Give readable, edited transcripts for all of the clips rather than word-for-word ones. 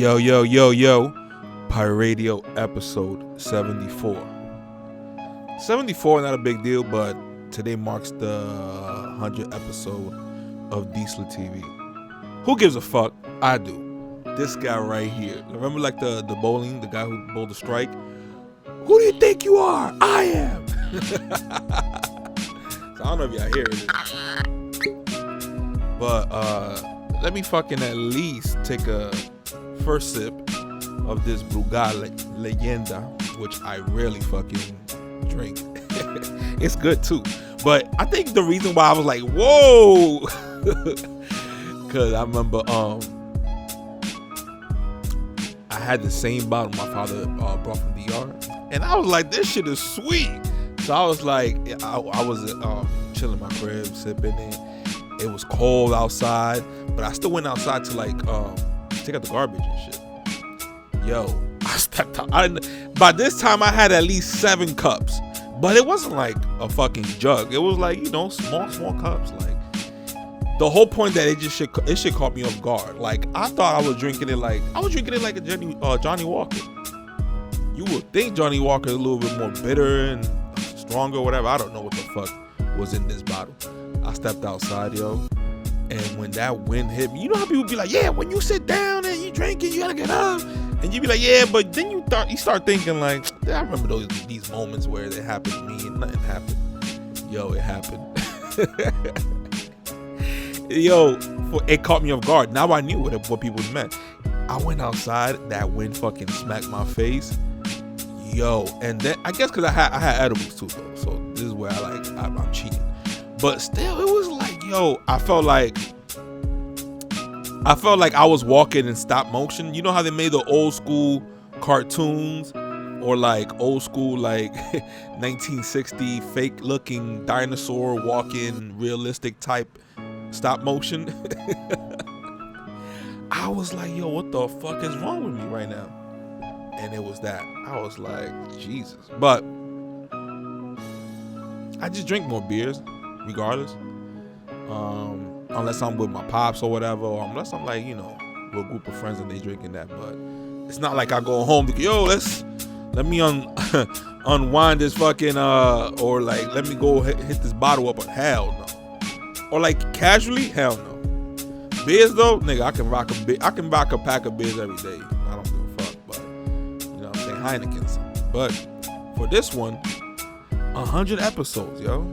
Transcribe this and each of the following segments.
Yo, yo, yo, yo. Pirate Radio episode 74. 74, not a big deal, but today marks the 100th episode of Diesel TV. Who gives a fuck? I do. This guy right here. Remember like the bowling, the guy who bowled the strike? Who do you think you are? I am. So I don't know if y'all hear it. But let me fucking at least take a first sip of this Brugal Leyenda, which I rarely fucking drink. It's good too. But I think the reason why I was like, whoa, because I remember I had the same bottle my father brought from DR, and I was like, this shit is sweet. So I was like, I was chilling in my crib, sipping it. It was cold outside, but I still went outside to like take out the garbage and shit. Yo, I stepped out. By this time, I had at least 7 cups, but it wasn't like a fucking jug. It was like, you know, small cups. Like the whole point that it should caught me off guard. Like I thought I was drinking it like a Johnny Walker. You would think Johnny Walker is a little bit more bitter and stronger, whatever. I don't know what the fuck was in this bottle. I stepped outside, yo, and when that wind hit me, you know how people be like, yeah, when you sit down and you drinking, you gotta get up, and you be like, yeah, but then you start thinking like, I remember these moments where it happened to me and nothing happened. Yo, it happened. Yo, it caught me off guard. Now I knew what people meant. I went outside, that wind fucking smacked my face. Yo, and then I guess because I had edibles too though, so this is where I'm cheating. But still, it was like, yo, I felt like I was walking in stop motion. You know how they made the old school cartoons or like old school like 1960 fake looking dinosaur walking realistic type stop motion. I was like, yo, what the fuck is wrong with me right now? And it was that. I was like, Jesus. But I just drink more beers regardless. Unless I'm with my pops or whatever, or unless I'm like, you know, with a group of friends and they drinking that. But it's not like I go home to, yo, let me unwind this fucking or like let me go hit this bottle up. Hell no. Or like casually, hell no. Beers though, nigga, I can rock a pack of beers every day. I don't give a fuck. But you know what I'm saying, Heineken's. But for this one, 100 episodes, yo.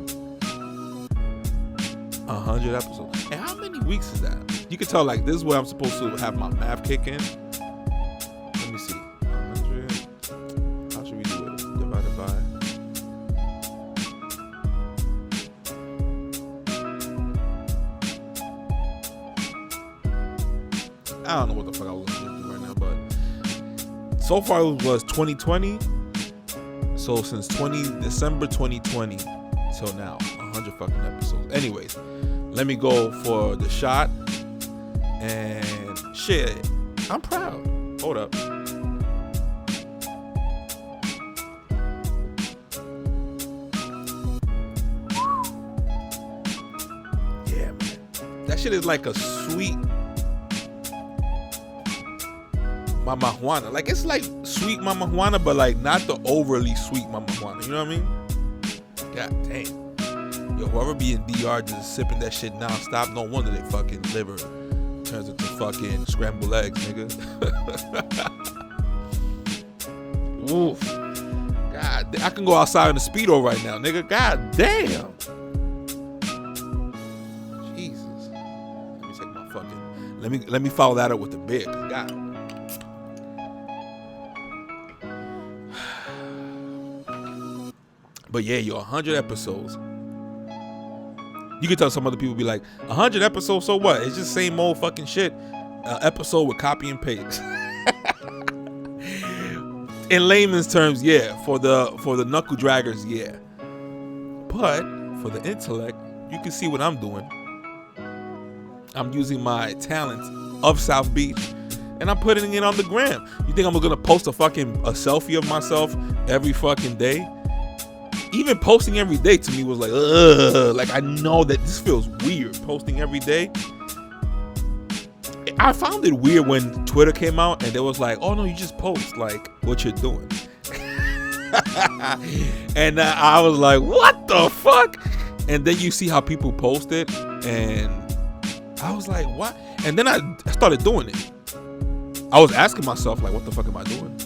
100 episodes. And how many weeks is that? You can tell like this is where I'm supposed to have my math kick in. Let me see. 100. How should we do it? Divided by. I don't know what the fuck I was gonna do right now, but so far it was 2020. So since December 2020 till now, 100 fucking episodes. Anyways, let me go for the shot. And shit, I'm proud. Hold up. Yeah, man. That shit is like a sweet Mama Juana. Like it's like sweet Mama Juana, but like not the overly sweet Mama Juana. You know what I mean? God damn. Yo, whoever be in DR just sipping that shit non-stop, no wonder they fucking liver turns into fucking scrambled eggs, nigga. Oof. God, I can go outside in the Speedo right now, nigga. God damn. Jesus. Let me take my fucking. Let me follow that up with the beer. God. But yeah, yo, 100 episodes. You can tell some other people be like, 100 episodes, so what? It's just same old fucking shit. Episode with copy and paste. In layman's terms, yeah. For the knuckle draggers, yeah. But for the intellect, you can see what I'm doing. I'm using my talent of South Beach, and I'm putting it on the gram. You think I'm gonna post a selfie of myself every fucking day? Even posting every day to me was like, ugh. Like I know that this feels weird. Posting every day, I found it weird when Twitter came out and it was like, oh no, you just post like what you're doing. And I was like, what the fuck? And then you see how people post it, and I was like, what? And then I started doing it. I was asking myself, like, what the fuck am I doing?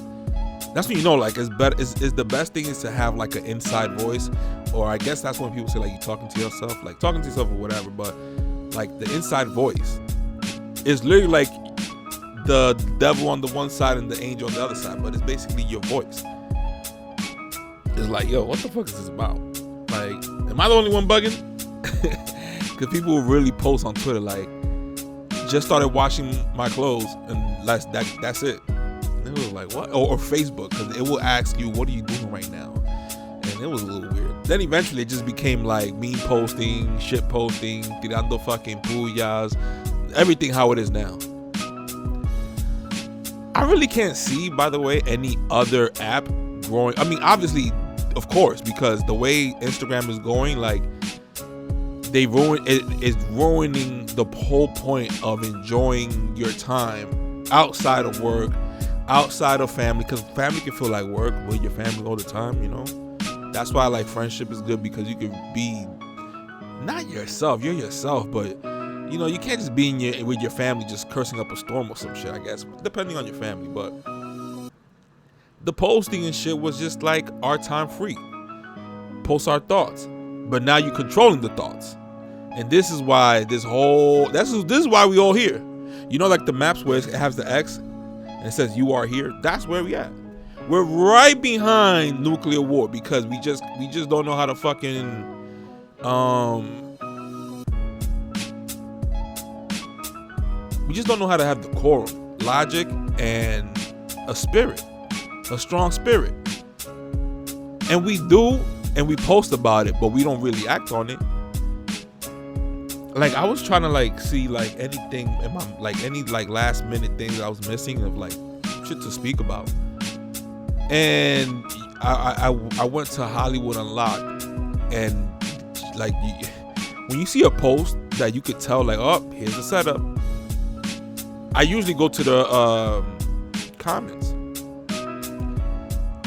That's when you know, like, it's better. Is the best thing is to have like an inside voice, or I guess that's when people say like you talking to yourself, like talking to yourself or whatever. But like the inside voice is literally like the devil on the one side and the angel on the other side, but it's basically your voice. It's like, yo, what the fuck is this about? Like, am I the only one bugging? Because people really post on Twitter like, just started washing my clothes and that's it. And it was like, what? Or Facebook, because it will ask you, what are you doing right now? And it was a little weird. Then eventually it just became like meme posting, shit posting, tirando fucking puyas, everything how it is now. I really can't see, by the way, any other app growing. I mean, obviously, of course, because the way Instagram is going, like, they ruin it, is ruining the whole point of enjoying your time outside of work, outside of family, because family can feel like work with your family all the time, you know. That's why, like, friendship is good, because you can be not yourself, you're yourself, but you know, you can't just be with your family just cursing up a storm or some shit, I guess, depending on your family. But the posting and shit was just like our time free. Post our thoughts. But now you're controlling the thoughts. And this is why this is why we all here. You know, like the maps where it has the X and it says you are here? That's where we at. We're right behind nuclear war, because we just don't know how to fucking we just don't know how to have decorum, logic, and a spirit, a strong spirit. And we do, and we post about it, but we don't really act on it. Like, I was trying to like see like anything in my, like any like last minute things I was missing of like shit to speak about. And I went to Hollywood Unlocked, and like when you see a post that you could tell like, oh, here's the setup, I usually go to the comments.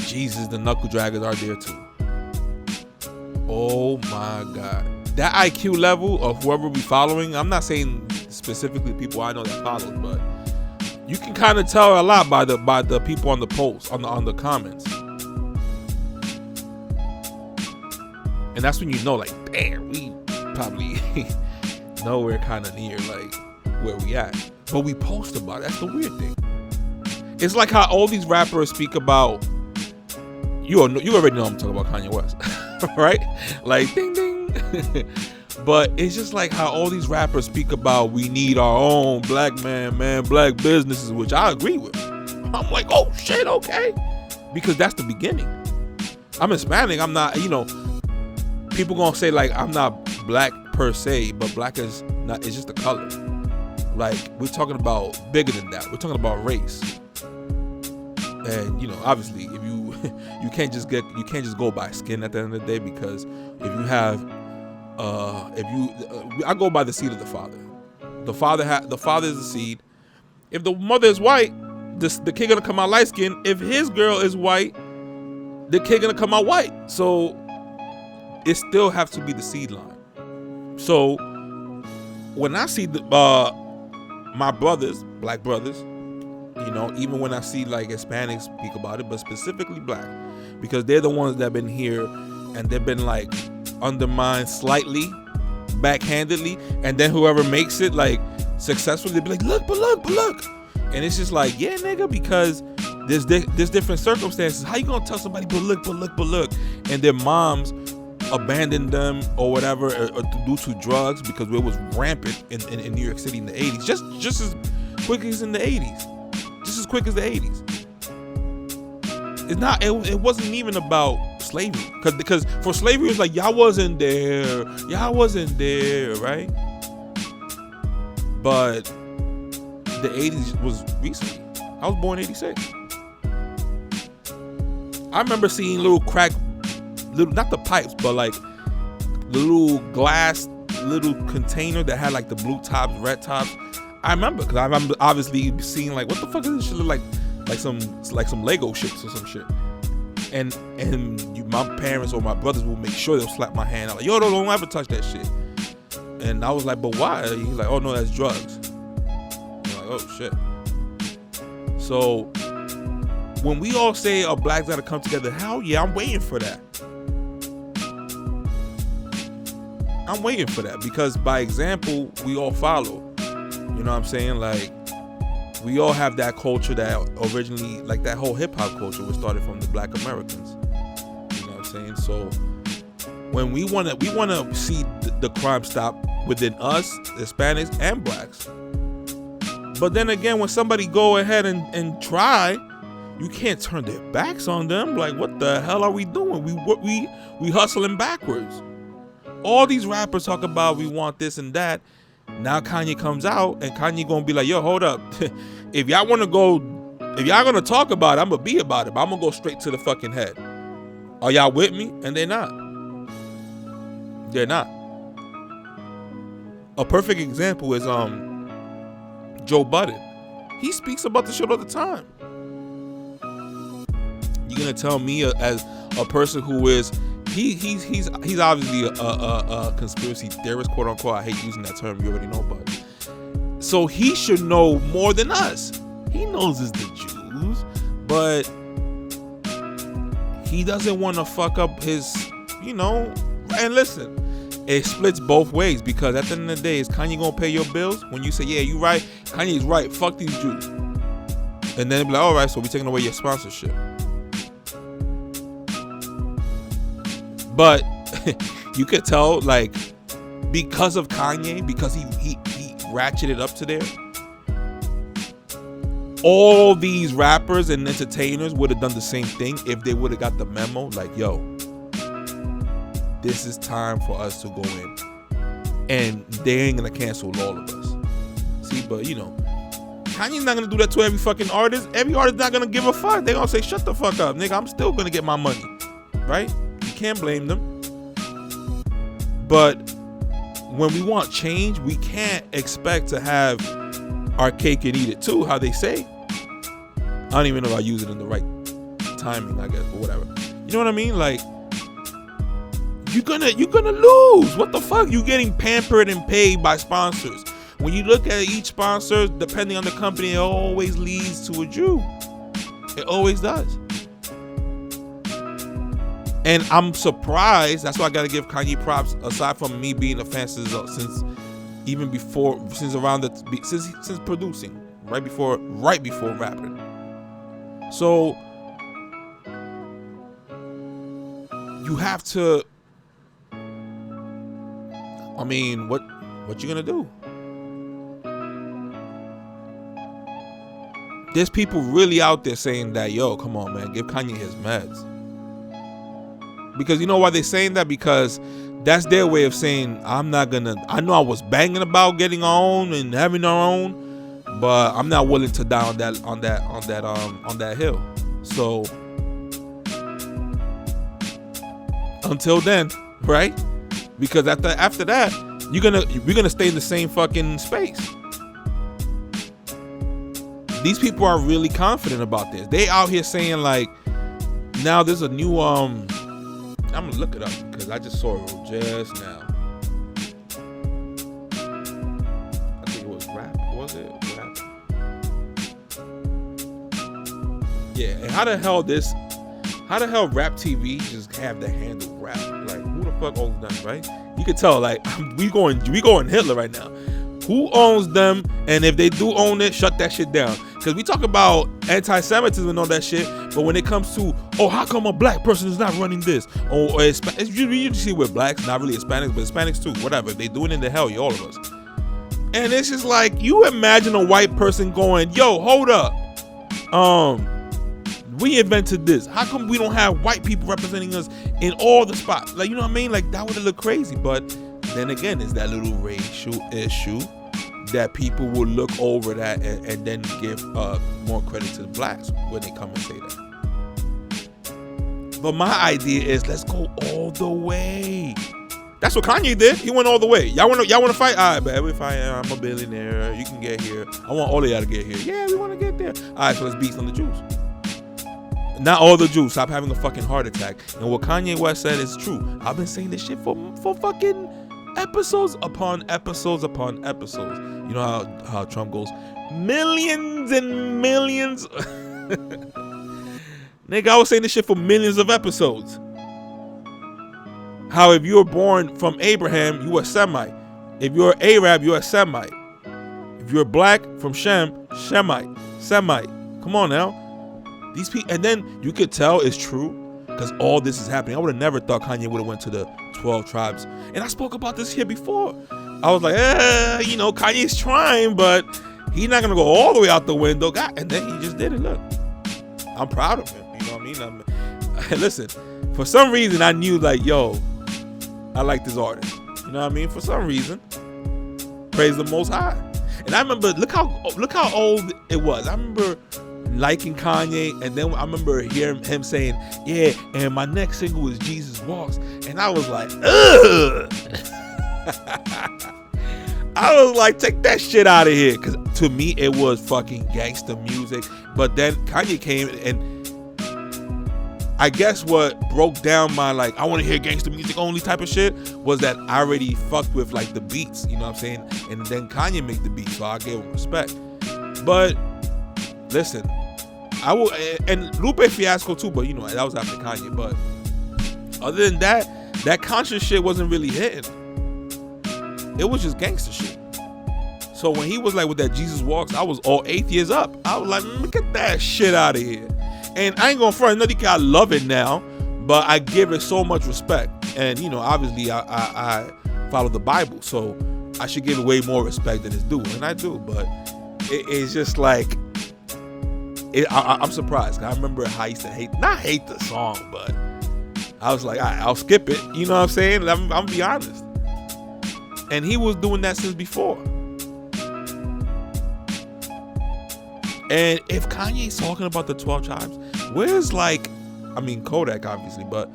Jesus, the knuckle draggers are there too. Oh my God. That IQ level of whoever we following, I'm not saying specifically people I know that follow, but you can kind of tell a lot by the people on the post, on the comments. And that's when you know, like, damn, we probably nowhere kind of near like where we at. But we post about it. That's the weird thing. It's like how all these rappers speak about, you already know I'm talking about Kanye West, right? Like, ding ding. But it's just like how all these rappers speak about, we need our own black black businesses, which I agree with. I'm like, oh shit, okay, because that's the beginning. I'm Hispanic. I'm not, you know, people gonna say like I'm not black per se, but black is not. It's just a color. Like, we're talking about bigger than that. We're talking about race. And you know, obviously, if you can't just go by skin at the end of the day, because if you have I go by the seed of the father. The father is the seed. If the mother is white, the kid gonna come out light skin. If his girl is white, the kid gonna come out white. So it still have to be the seed line. So when I see my brothers, black brothers, you know, even when I see like Hispanics speak about it, but specifically black, because they're the ones that have been here and they've been like undermined slightly, backhandedly, and then whoever makes it like successful, they be like, look, but look. And it's just like, yeah, nigga, because there's different circumstances. How you gonna tell somebody, but look, and their moms abandoned them or whatever, or due to drugs, because it was rampant in New York City in the 80s, just as quick as in the 80s. Just as quick as the 80s. It's not. It wasn't even about slavery, because for slavery it's like y'all wasn't there, right? But the 80s was recently. I was born in 86. I remember seeing little not the pipes, but like the little glass little container that had like the blue tops, red tops. I remember because I remember obviously seeing like, what the fuck does this shit look like? Like some Lego shits or some shit. And my parents or my brothers will make sure they'll slap my hand out like, yo, don't ever touch that shit. And I was like, but why? He's like, oh no, that's drugs. I'm like, oh shit. So when we all say our blacks gotta come together, hell yeah, I'm waiting for that. I'm waiting for that because by example, we all follow. You know what I'm saying? Like, we all have that culture that originally, like that whole hip hop culture was started from the black Americans. You know what I'm saying? So when we wanna see the crime stop within us, Hispanics and blacks. But then again, when somebody go ahead and try, you can't turn their backs on them. Like, what the hell are we doing? We hustling backwards. All these rappers talk about we want this and that. Now Kanye comes out and Kanye gonna be like, yo, hold up. If y'all gonna talk about it, I'm gonna be about it, but I'm gonna go straight to the fucking head. Are y'all with me? And they're not. They're not. A perfect example is Joe Budden. He speaks about the shit all the time. You're gonna tell me as a person who is he's obviously a conspiracy theorist, quote unquote. I hate using that term, you already know, but so he should know more than us. He knows it's the Jews, but he doesn't want to fuck up his, and listen, it splits both ways because at the end of the day, is Kanye gonna pay your bills? When you say, yeah, you right, Kanye's right, fuck these Jews. And then be like, all right, so we taking away your sponsorship. But you could tell, like, because of Kanye, because he ratcheted up to there, all these rappers and entertainers would have done the same thing if they would have got the memo. Like, yo, this is time for us to go in. And they ain't gonna cancel all of us. See, but Kanye's not gonna do that to every fucking artist. Every artist not gonna give a fuck. They gonna say, shut the fuck up, nigga. I'm still gonna get my money. Right? You can't blame them. But when we want change, we can't expect to have our cake and eat it too, how they say. I don't even know if I use it in the right timing, I guess, but whatever. You know what I mean? Like, you're gonna lose. What the fuck? You getting pampered and paid by sponsors. When you look at each sponsor, depending on the company, it always leads to a Jew. It always does. And I'm surprised. That's why I gotta give Kanye props. Aside from me being a fan since producing, right before rapping. So you have to. I mean, what you gonna do? There's people really out there saying that, yo, come on, man, give Kanye his meds. Because you know why they're saying that? Because that's their way of saying, I know I was banging about getting our own and having our own, but I'm not willing to die on that hill. So until then, right? Because after that, we're gonna stay in the same fucking space. These people are really confident about this. They out here saying like, now there's a new I'm gonna look it up because I just saw it just now. I think it was rap. Was it rap? Yeah. And how the hell Rap TV just have the handle rap? Like, who the fuck owns them, right? You can tell, like, we going Hitler right now. Who owns them? And if they do own it, shut that shit down. Because we talk about anti-Semitism and all that shit, but when it comes to, how come a black person is not running this? Or you see with blacks, not really Hispanics, but Hispanics too, whatever. They doing it in hell, all of us. And it's just like, you imagine a white person going, yo, hold up. We invented this. How come we don't have white people representing us in all the spots? Like, you know what I mean? Like, that would have looked crazy. But then again, it's that little racial issue that people will look over that and then give more credit to the blacks when they come and say that. But my idea is, let's go all the way. That's what Kanye did. He went all the way. Y'all want to fight? All right, man. We fight. I'm a billionaire. You can get here. I want all of y'all to get here. Yeah, we want to get there. All right, so let's beat on the Jews. Not all the Jews. Stop having a fucking heart attack. And what Kanye West said is true. I've been saying this shit for fucking episodes upon episodes upon episodes. You know how Trump goes, millions and millions. Nigga, I was saying this shit for millions of episodes. How if you were born from Abraham, you were a Semite. If you're Arab, you're a Semite. If you're black from Shem, Shemite. Semite. Come on now. These people, and then you could tell it's true because all this is happening. I would have never thought Kanye would have went to the 12 tribes. And I spoke about this here before. I was like, Kanye's trying, but he's not gonna go all the way out the window. God, and then he just did it. Look, I'm proud of him. You know what I mean? Listen, for some reason I knew like, yo, I like this artist. You know what I mean? For some reason, praise the Most High. And I remember, look how old it was. I remember liking Kanye, and then I remember hearing him saying, yeah, and my next single is Jesus Walks. And I was like, ugh. I was like, take that shit out of here. Because to me, it was fucking gangster music. But then Kanye came, and I guess what broke down my, like, I want to hear gangster music only type of shit was that I already fucked with, like, the beats. You know what I'm saying? And then Kanye made the beats, so I gave him respect. But listen, I will, and Lupe Fiasco too, but you know, that was after Kanye. But other than that conscious shit wasn't really hitting. It was just gangster shit. So when he was like with that Jesus Walks, I was all 8 years up. I was like, get that shit out of here. And I ain't gonna front, another guy, I love it now, but I give it so much respect. And you know, obviously I follow the Bible, so I should give it way more respect than it's due, and I do. But it's just like, I'm surprised. I remember how I used to not hate the song, but I was like, I'll skip it. You know what I'm saying? I'm gonna be honest. And he was doing that since before. And if Kanye's talking about the 12 tribes, where's Kodak obviously, but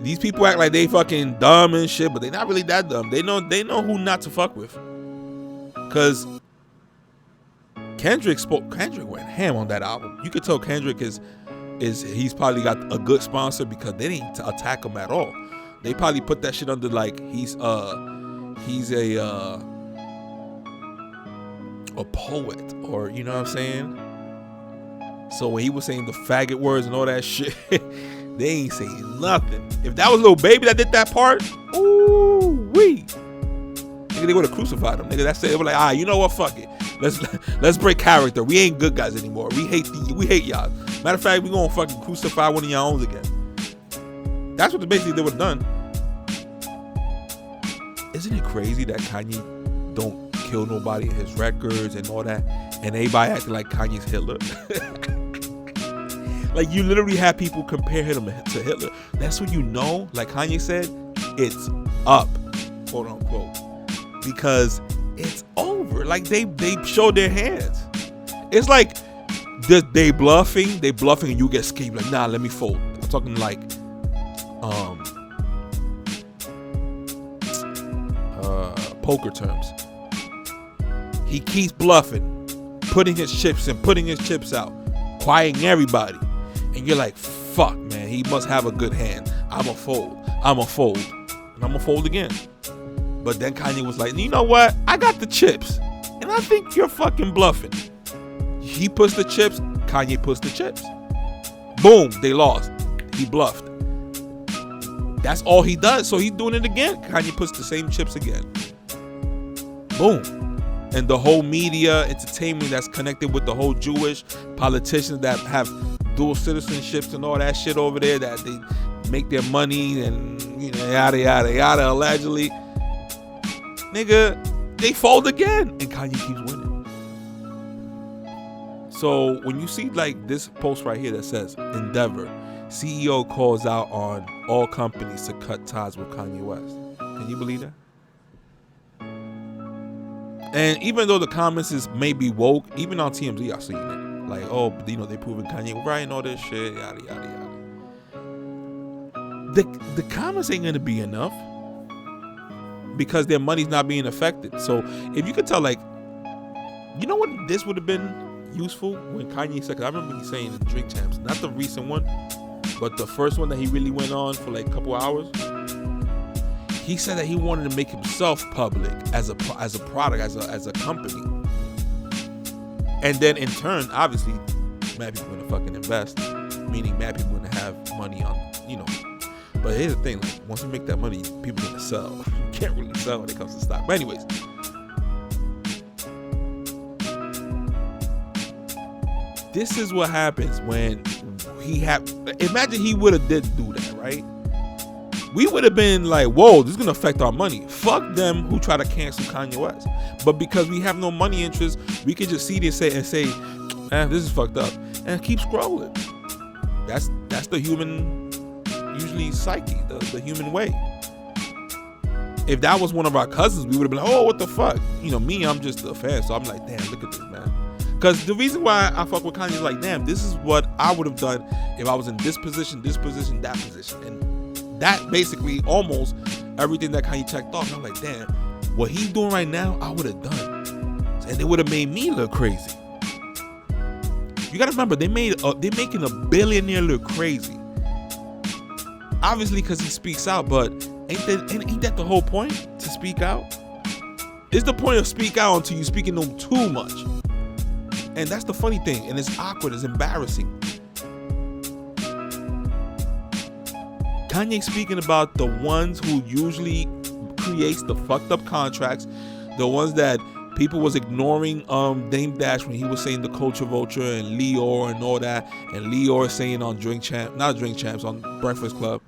these people act like they fucking dumb and shit, but they're not really that dumb. They know who not to fuck with. Cause Kendrick went ham on that album. You could tell Kendrick he's probably got a good sponsor because they didn't attack him at all. They probably put that shit under like he's a poet, or you know what I'm saying? So when he was saying the faggot words and all that shit, they ain't saying nothing. If that was Lil Baby that did that part, ooh wee, nigga, they would have crucified him. Nigga, that's it. They were like, you know what? Fuck it. Let's break character. We ain't good guys anymore. We hate y'all. Matter of fact, we gonna fucking crucify one of y'all own again. That's what basically they would have done. Isn't it crazy that Kanye don't kill nobody in his records and all that, and everybody acting like Kanye's Hitler? Like, you literally have people compare him to Hitler. That's when you know, like Kanye said, it's up, quote unquote, because it's over. Like they showed their hands. It's like they bluffing, and you get scared. Like, nah, let me fold. I'm talking like poker terms. He keeps bluffing, putting his chips in, putting his chips out, quieting everybody. And you're like, fuck, man, he must have a good hand. I'ma fold. And I'ma fold again. But then Kanye was like, you know what? I got the chips. And I think you're fucking bluffing. He puts the chips, Kanye puts the chips. Boom, they lost. He bluffed. That's all he does. So he's doing it again. Kanye puts the same chips again. Boom. And the whole media, entertainment that's connected with the whole Jewish politicians that have dual citizenships and all that shit over there, that they make their money and, you know, yada, yada, yada, allegedly. Nigga, they fold again. And Kanye keeps winning. So when you see like this post right here that says, Endeavor, CEO calls out on all companies to cut ties with Kanye West. Can you believe that? And even though the comments is maybe woke, even on TMZ, I've seen it. Like, oh, you know, they proving Kanye right and all this shit, yada, yada, yada. the comments ain't gonna be enough because their money's not being affected. So if you could tell, like, you know what, this would have been useful when Kanye said, 'cause I remember he saying in Drink Champs, not the recent one, but the first one that he really went on for like a couple hours. He said that he wanted to make himself public as a product, as a company, and then in turn, obviously, mad people gonna fucking invest, meaning mad people gonna have money on, you know. But here's the thing: like, once you make that money, people gonna sell. You can't really sell when it comes to stock. But anyways, this is what happens when imagine he would have did do that, right? We would have been like, whoa, this is gonna affect our money. Fuck them who try to cancel Kanye West. But because we have no money interest, we can just see this and say, this is fucked up, and keep scrolling. That's the human, usually, psyche, the human way. If that was one of our cousins, we would have been like, oh, what the fuck? You know, me, I'm just a fan, so I'm like, damn, look at this, man. Because the reason why I fuck with Kanye is like, damn, this is what I would have done if I was in this position, that position. And that basically almost everything that Kanye checked off. And I'm like, damn, what he's doing right now, I would have done. And it would have made me look crazy. You gotta remember, they're making a billionaire look crazy. Obviously, because he speaks out, but ain't that the whole point? To speak out? It's the point of speak out until you speaking them too much. And that's the funny thing, and it's awkward, it's embarrassing. Kanye speaking about the ones who usually creates the fucked up contracts, the ones that people was ignoring Dame Dash when he was saying the culture vulture and Leor and all that, and Leor saying on on Breakfast Club,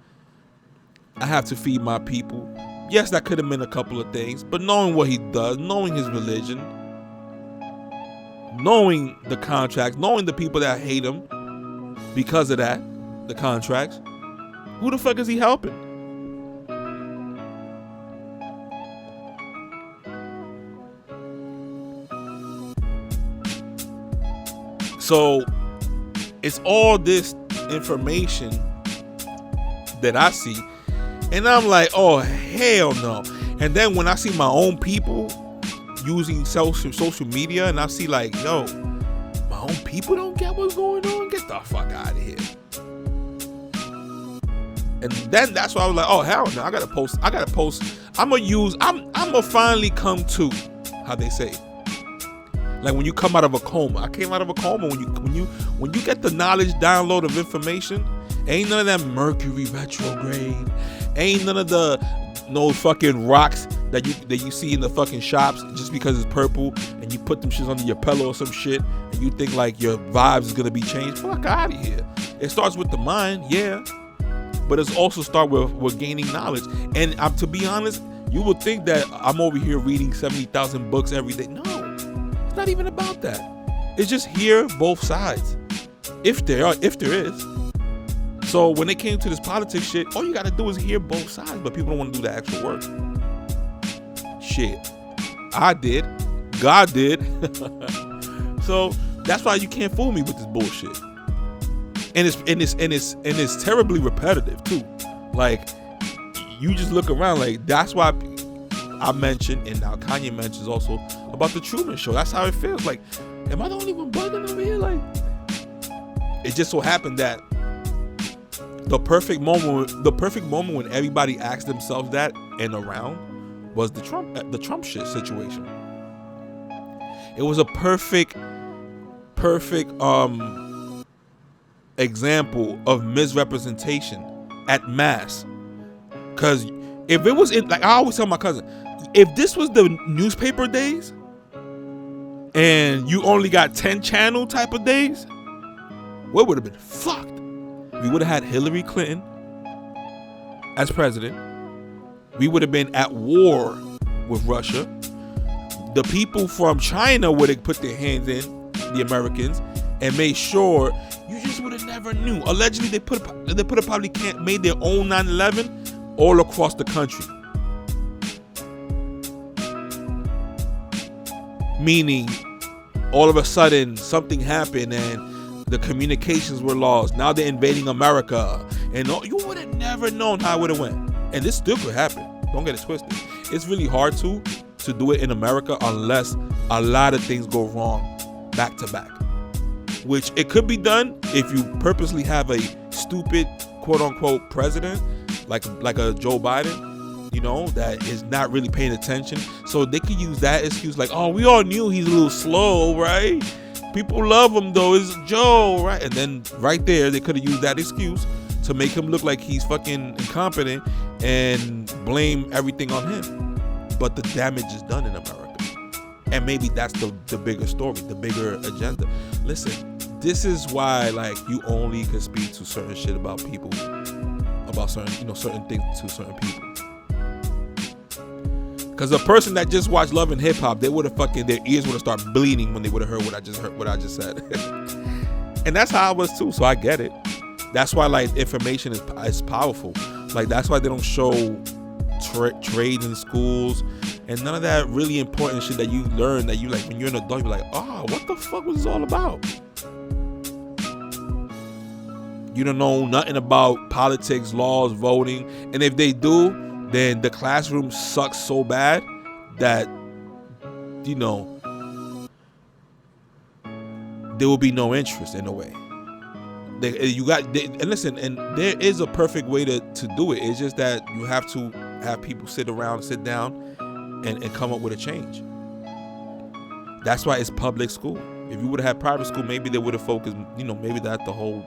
I have to feed my people. Yes, that could have been a couple of things, but knowing what he does, knowing his religion, knowing the contracts, knowing the people that hate him because of that, the contracts, who the fuck is he helping? So it's all this information that I see, and I'm like, oh, hell no. And then when I see my own people using social media, and I see like, yo, my own people don't get what's going on, get the fuck out of here. And then that's why I was like, oh, hell no, I gotta post. I'm gonna finally come to, how they say, like when you come out of a coma. I came out of a coma. When you get the knowledge download of information, ain't none of that Mercury retrograde, ain't none of no fucking rocks that you see in the fucking shops just because it's purple and you put them shits under your pillow or some shit and you think like your vibes is gonna be changed. Fuck out of here. It starts with the mind, yeah, but it's also start with gaining knowledge. And to be honest, you would think that I'm over here reading 70,000 books every day. No, it's not even about that. It's just hear both sides, if there is. So when it came to this politics shit, all you gotta do is hear both sides, but people don't want to do the actual work. Shit, I did, God did. So that's why you can't fool me with this bullshit. And it's terribly repetitive too. Like, you just look around, like, that's why I mentioned, and now Kanye mentions also about the Truman Show. That's how it feels. Like, am I the only one bugging over here? Like, it just so happened that the perfect moment when everybody asked themselves that and around was the Trump shit situation. It was a perfect example of misrepresentation at mass. Cause if it was like I always tell my cousin, if this was the newspaper days and you only got 10 channel type of days, we would have been fucked. We would have had Hillary Clinton as president. We would have been at war with Russia. The people from China would have put their hands in, the Americans, and made sure you just would have never knew. Allegedly, they probably made their own 9/11 all across the country. Meaning, all of a sudden, something happened and the communications were lost. Now they're invading America, and you would have never known how it would have went. And this still could happen. Don't get it twisted. It's really hard to do it in America unless a lot of things go wrong back to back. Which it could be done if you purposely have a stupid quote unquote president like a Joe Biden, you know, that is not really paying attention. So they could use that excuse like, oh, we all knew he's a little slow, right? People love him though, it's Joe, right? And then right there they could have used that excuse to make him look like he's fucking incompetent and blame everything on him. But the damage is done in America. And maybe that's the bigger story, the bigger agenda. Listen, this is why like you only can speak to certain shit about people, about certain things to certain people. Because a person that just watched Love and Hip Hop, they would have their ears would have started bleeding when they would have heard what I just said. And that's how I was too, so I get it. That's why like information is powerful. Like that's why they don't show trades in schools and none of that really important shit that you learn that you like when you're an adult. You're like, oh, what the fuck was this all about? You don't know nothing about politics, laws, voting, and if they do, then the classroom sucks so bad that, you know, there will be no interest in a way. And listen, and there is a perfect way to do it. It's just that you have to have people sit down and come up with a change. That's why it's public school. If you would have had private school, maybe they would have focused, you know, maybe that's the whole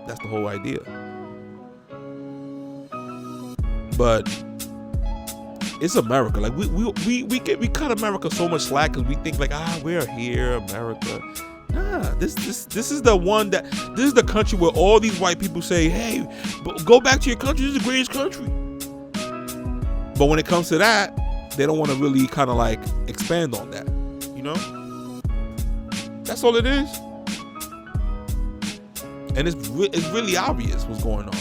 idea. But it's America. Like we cut America so much slack because we think like, we're here, America. Nah, this is the one that this is the country where all these white people say, hey, go back to your country. This is the greatest country. But when it comes to that, they don't want to really kind of like expand on that. You know, that's all it is. And it's really obvious what's going on.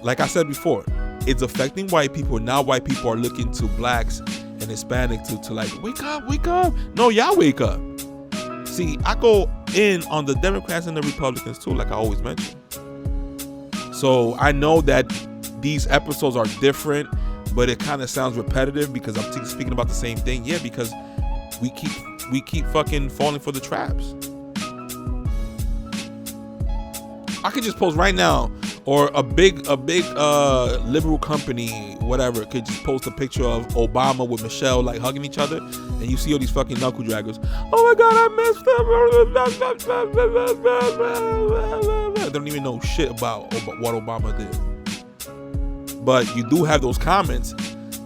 Like I said before, it's affecting white people. Now white people are looking to blacks and Hispanics to like, wake up. No, y'all wake up. See, I go in on the Democrats and the Republicans too, like I always mention. So I know that these episodes are different, but it kind of sounds repetitive because I'm speaking about the same thing. Yeah, because we keep fucking falling for the traps. I could just post right now, or a big liberal company, whatever, could just post a picture of Obama with Michelle like hugging each other, and you see all these fucking knuckle draggers. Oh my God, I messed up. They don't even know shit about what Obama did. But you do have those comments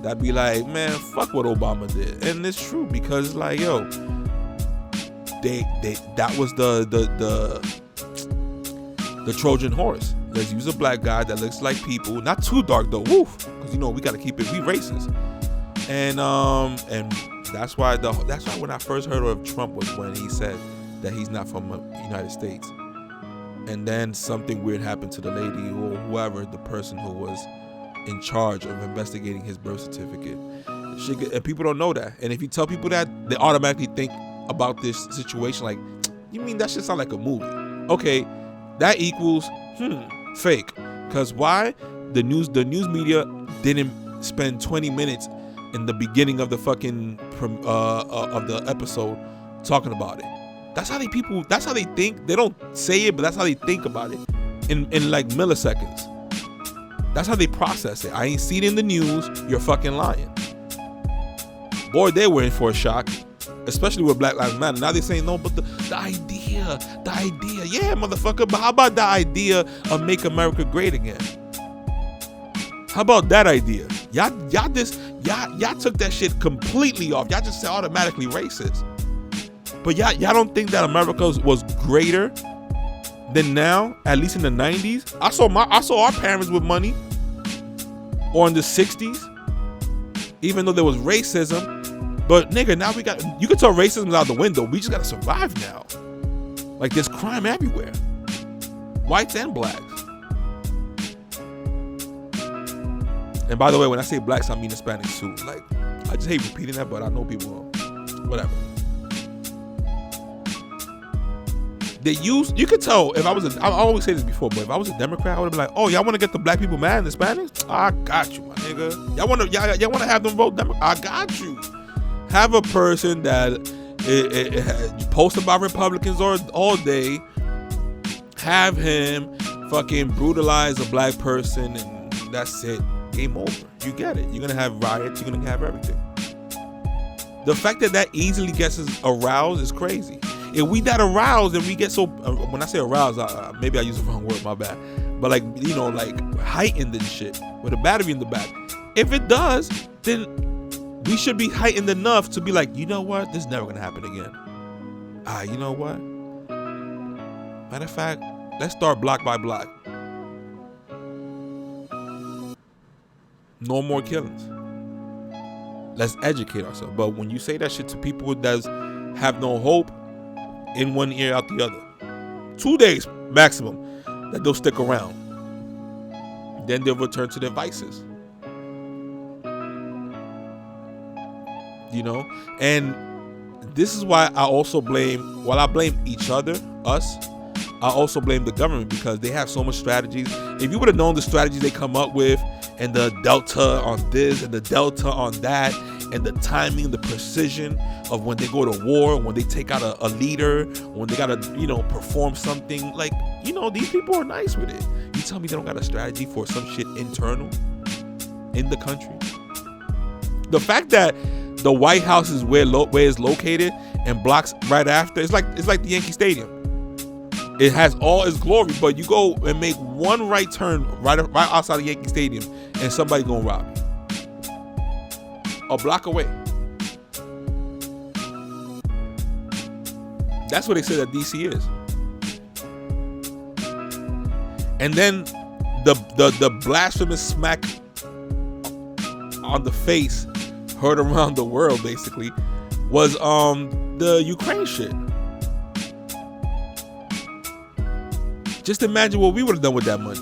that be like, man, fuck what Obama did, and it's true because like, yo, that was the Trojan horse. Let's use a black guy that looks like people, not too dark though, woof, because you know we gotta keep it, we racist. And that's why when I first heard of Trump was when he said that he's not from the United States. And then something weird happened to the lady or whoever, the person who was in charge of investigating his birth certificate. And people don't know that. And if you tell people that, they automatically think about this situation like, you mean that shit sound like a movie? Okay, that equals fake. Because why? The news media didn't spend 20 minutes in the beginning of the fucking of the episode talking about it. That's how they think. They don't say it, but that's how they think about it in like milliseconds. That's how they process it. I ain't seen it in the news. You're fucking lying. Boy, they were in for a shock, especially with Black Lives Matter. Now they're saying no, but the idea. Yeah, motherfucker. But how about the idea of make America great again? How about that idea? Y'all took that shit completely off. Y'all just said automatically racist. But y'all don't think that America was greater than now, at least in the 90s? I saw our parents with money, or in the 60s, even though there was racism. But nigga, now you can tell racism is out the window. We just gotta survive now. Like there's crime everywhere, whites and blacks. And by the way, when I say blacks, I mean Hispanics too. Like, I just hate repeating that, but I know people will. Whatever. You could tell if I always say this before, but if I was a Democrat, I would be like, oh, y'all want to get the black people mad and Hispanics? I got you, my nigga. Y'all want to have them vote Democrat? I got you. Have a person that posts about Republicans all day. Have him fucking brutalize a black person, and that's it. Game over. You get it. You're gonna have riots. You're gonna have everything. The fact that easily gets us aroused is crazy. If we that aroused and we get so, when I say aroused, maybe I use the wrong word, my bad. But like, you know, like heightened and shit with a battery in the back. If it does, then we should be heightened enough to be like, you know what? This is never gonna happen again. You know what? Matter of fact, let's start block by block. No more killings. Let's educate ourselves. But when you say that shit to people that have no hope, in one ear out the other, 2 days maximum that they'll stick around. Then they'll return to their vices. You know? And this is why I also blame, while I blame each other, us, I also blame the government, because they have so much strategies. If you would have known the strategies they come up with, and the delta on this and the delta on that, and the timing, the precision of when they go to war, when they take out a leader, when they gotta, you know, perform something, like, you know, these people are nice with it. You tell me they don't got a strategy for some shit internal in the country? The fact that the White House is where it's located and blocks right after, it's like the Yankee Stadium. It has all its glory, but you go and make one right turn right outside the Yankee Stadium, and somebody gonna rob you. A block away. That's what they say that DC is. And then the blasphemous smack on the face heard around the world basically was the Ukraine shit. Just imagine what we would have done with that money.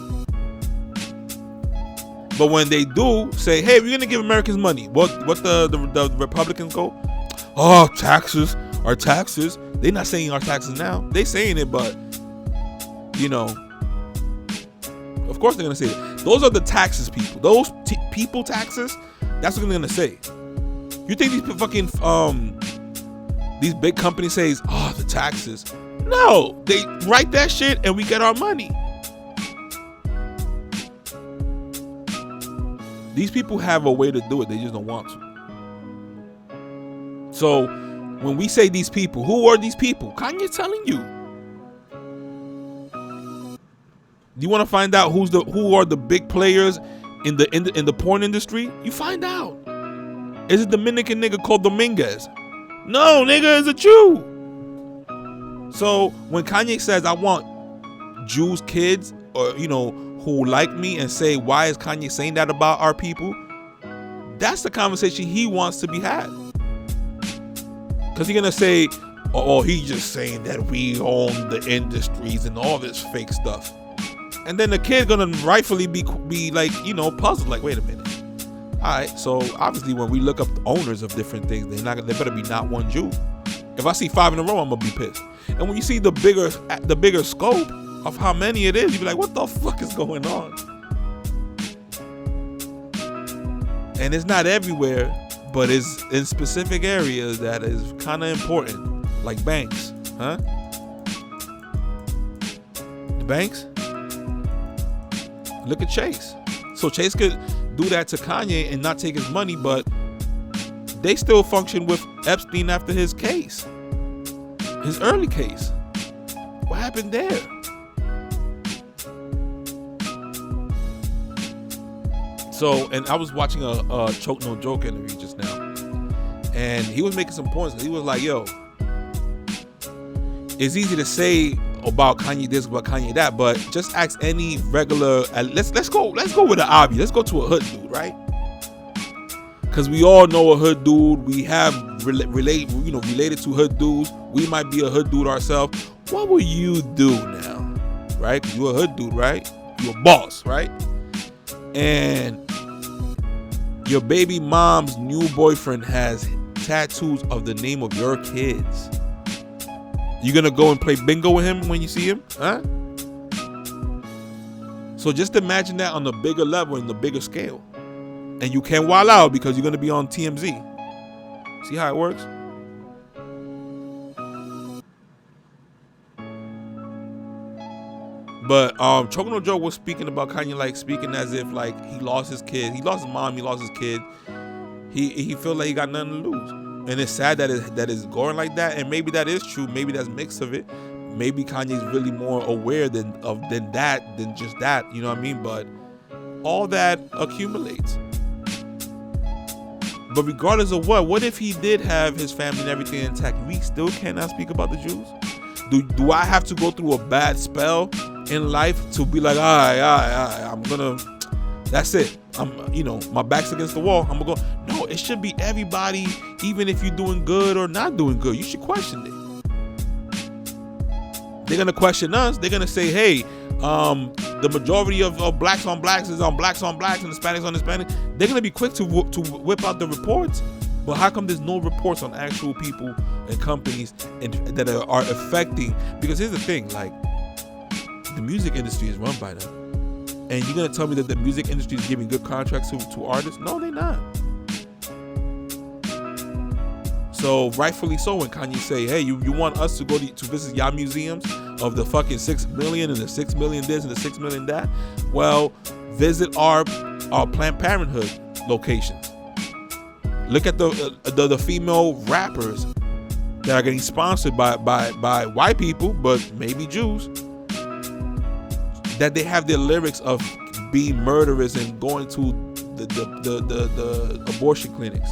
But when they do say, hey, we're going to give Americans money, what the Republicans go? Oh, taxes are taxes. They're not saying our taxes now. They saying it, but, you know, of course they're going to say it. Those are the taxes people. Those people taxes, that's what they're going to say. You think these fucking, these big companies say, oh, the taxes. No, they write that shit and we get our money. These people have a way to do it. They just don't want to. So when we say these people, who are these people? Kanye's telling you. Do you want to find out who are the big players in the porn industry? You find out. It's a Dominican nigga called Dominguez. No, nigga, it's a Jew. So when Kanye says, I want Jews kids, or, you know, who like me, and say, why is Kanye saying that about our people? That's the conversation he wants to be had. Because he's going to say, oh, he's just saying that we own the industries and all this fake stuff. And then the kid's going to rightfully be like, you know, puzzled, like, wait a minute. All right, so obviously when we look up the owners of different things, there better be not one Jew. If I see 5 in a row, I'm going to be pissed. And when you see the bigger scope of how many it is, you be like, what the fuck is going on? And it's not everywhere, but it's in specific areas that is kind of important, like banks, huh? The banks? Look at Chase. So Chase could do that to Kanye and not take his money, but they still function with Epstein after his case, his early case. What happened there? So, and I was watching a Choke No Joke interview just now, and he was making some points. He was like, yo, it's easy to say about Kanye this, about Kanye that, but just ask any regular, let's go with the obvious. Let's go to a hood dude, right? Because we all know a hood dude. We have related to hood dudes. We might be a hood dude ourselves. What will you do now, right? You a hood dude, right? You a boss, right? And your baby mom's new boyfriend has tattoos of the name of your kids. You gonna go and play bingo with him when you see him? Huh? So just imagine that on the bigger level and the bigger scale. And you can't wild out because you're gonna be on TMZ. See how it works? But Chocono Joe was speaking about Kanye, like speaking as if like he lost his kid, he lost his mom, he lost his kid. He feel like he got nothing to lose, and it's sad that it's going like that. And maybe that is true. Maybe that's mixed of it. Maybe Kanye's really more aware than just that. You know what I mean? But all that accumulates. But regardless of what if he did have his family and everything intact? We still cannot speak about the Jews. Do I have to go through a bad spell in life to be like, all right, I'm gonna, that's it. My back's against the wall. I'm gonna go. No, it should be everybody, even if you're doing good or not doing good. You should question it. They're gonna question us. They're gonna say, hey, the majority of blacks on blacks is on blacks and Hispanics on Hispanics. They're gonna be quick to whip out the reports. But how come there's no reports on actual people and companies that are affecting? Because here's the thing, like, the music industry is run by them. And you're going to tell me that the music industry is giving good contracts to artists? No, they're not. So rightfully so when Kanye say, hey, you want us to go to visit y'all museums of the fucking 6 million and the 6 million this and the 6 million that? Well, visit our Planned Parenthood locations. Look at the female rappers that are getting sponsored by white people, but maybe Jews, that they have their lyrics of being murderers and going to the abortion clinics.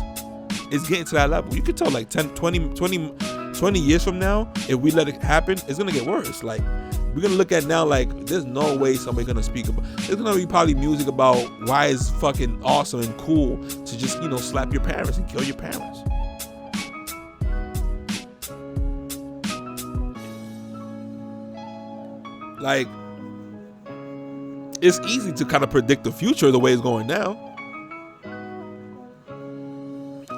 It's getting to that level. You can tell like 10, 20 years from now, if we let it happen, it's going to get worse. Like, we're going to look at now like there's no way somebody's going to speak about. There's going to be probably music about why it's fucking awesome and cool to just, slap your parents and kill your parents. Like, it's easy to kind of predict the future the way it's going now.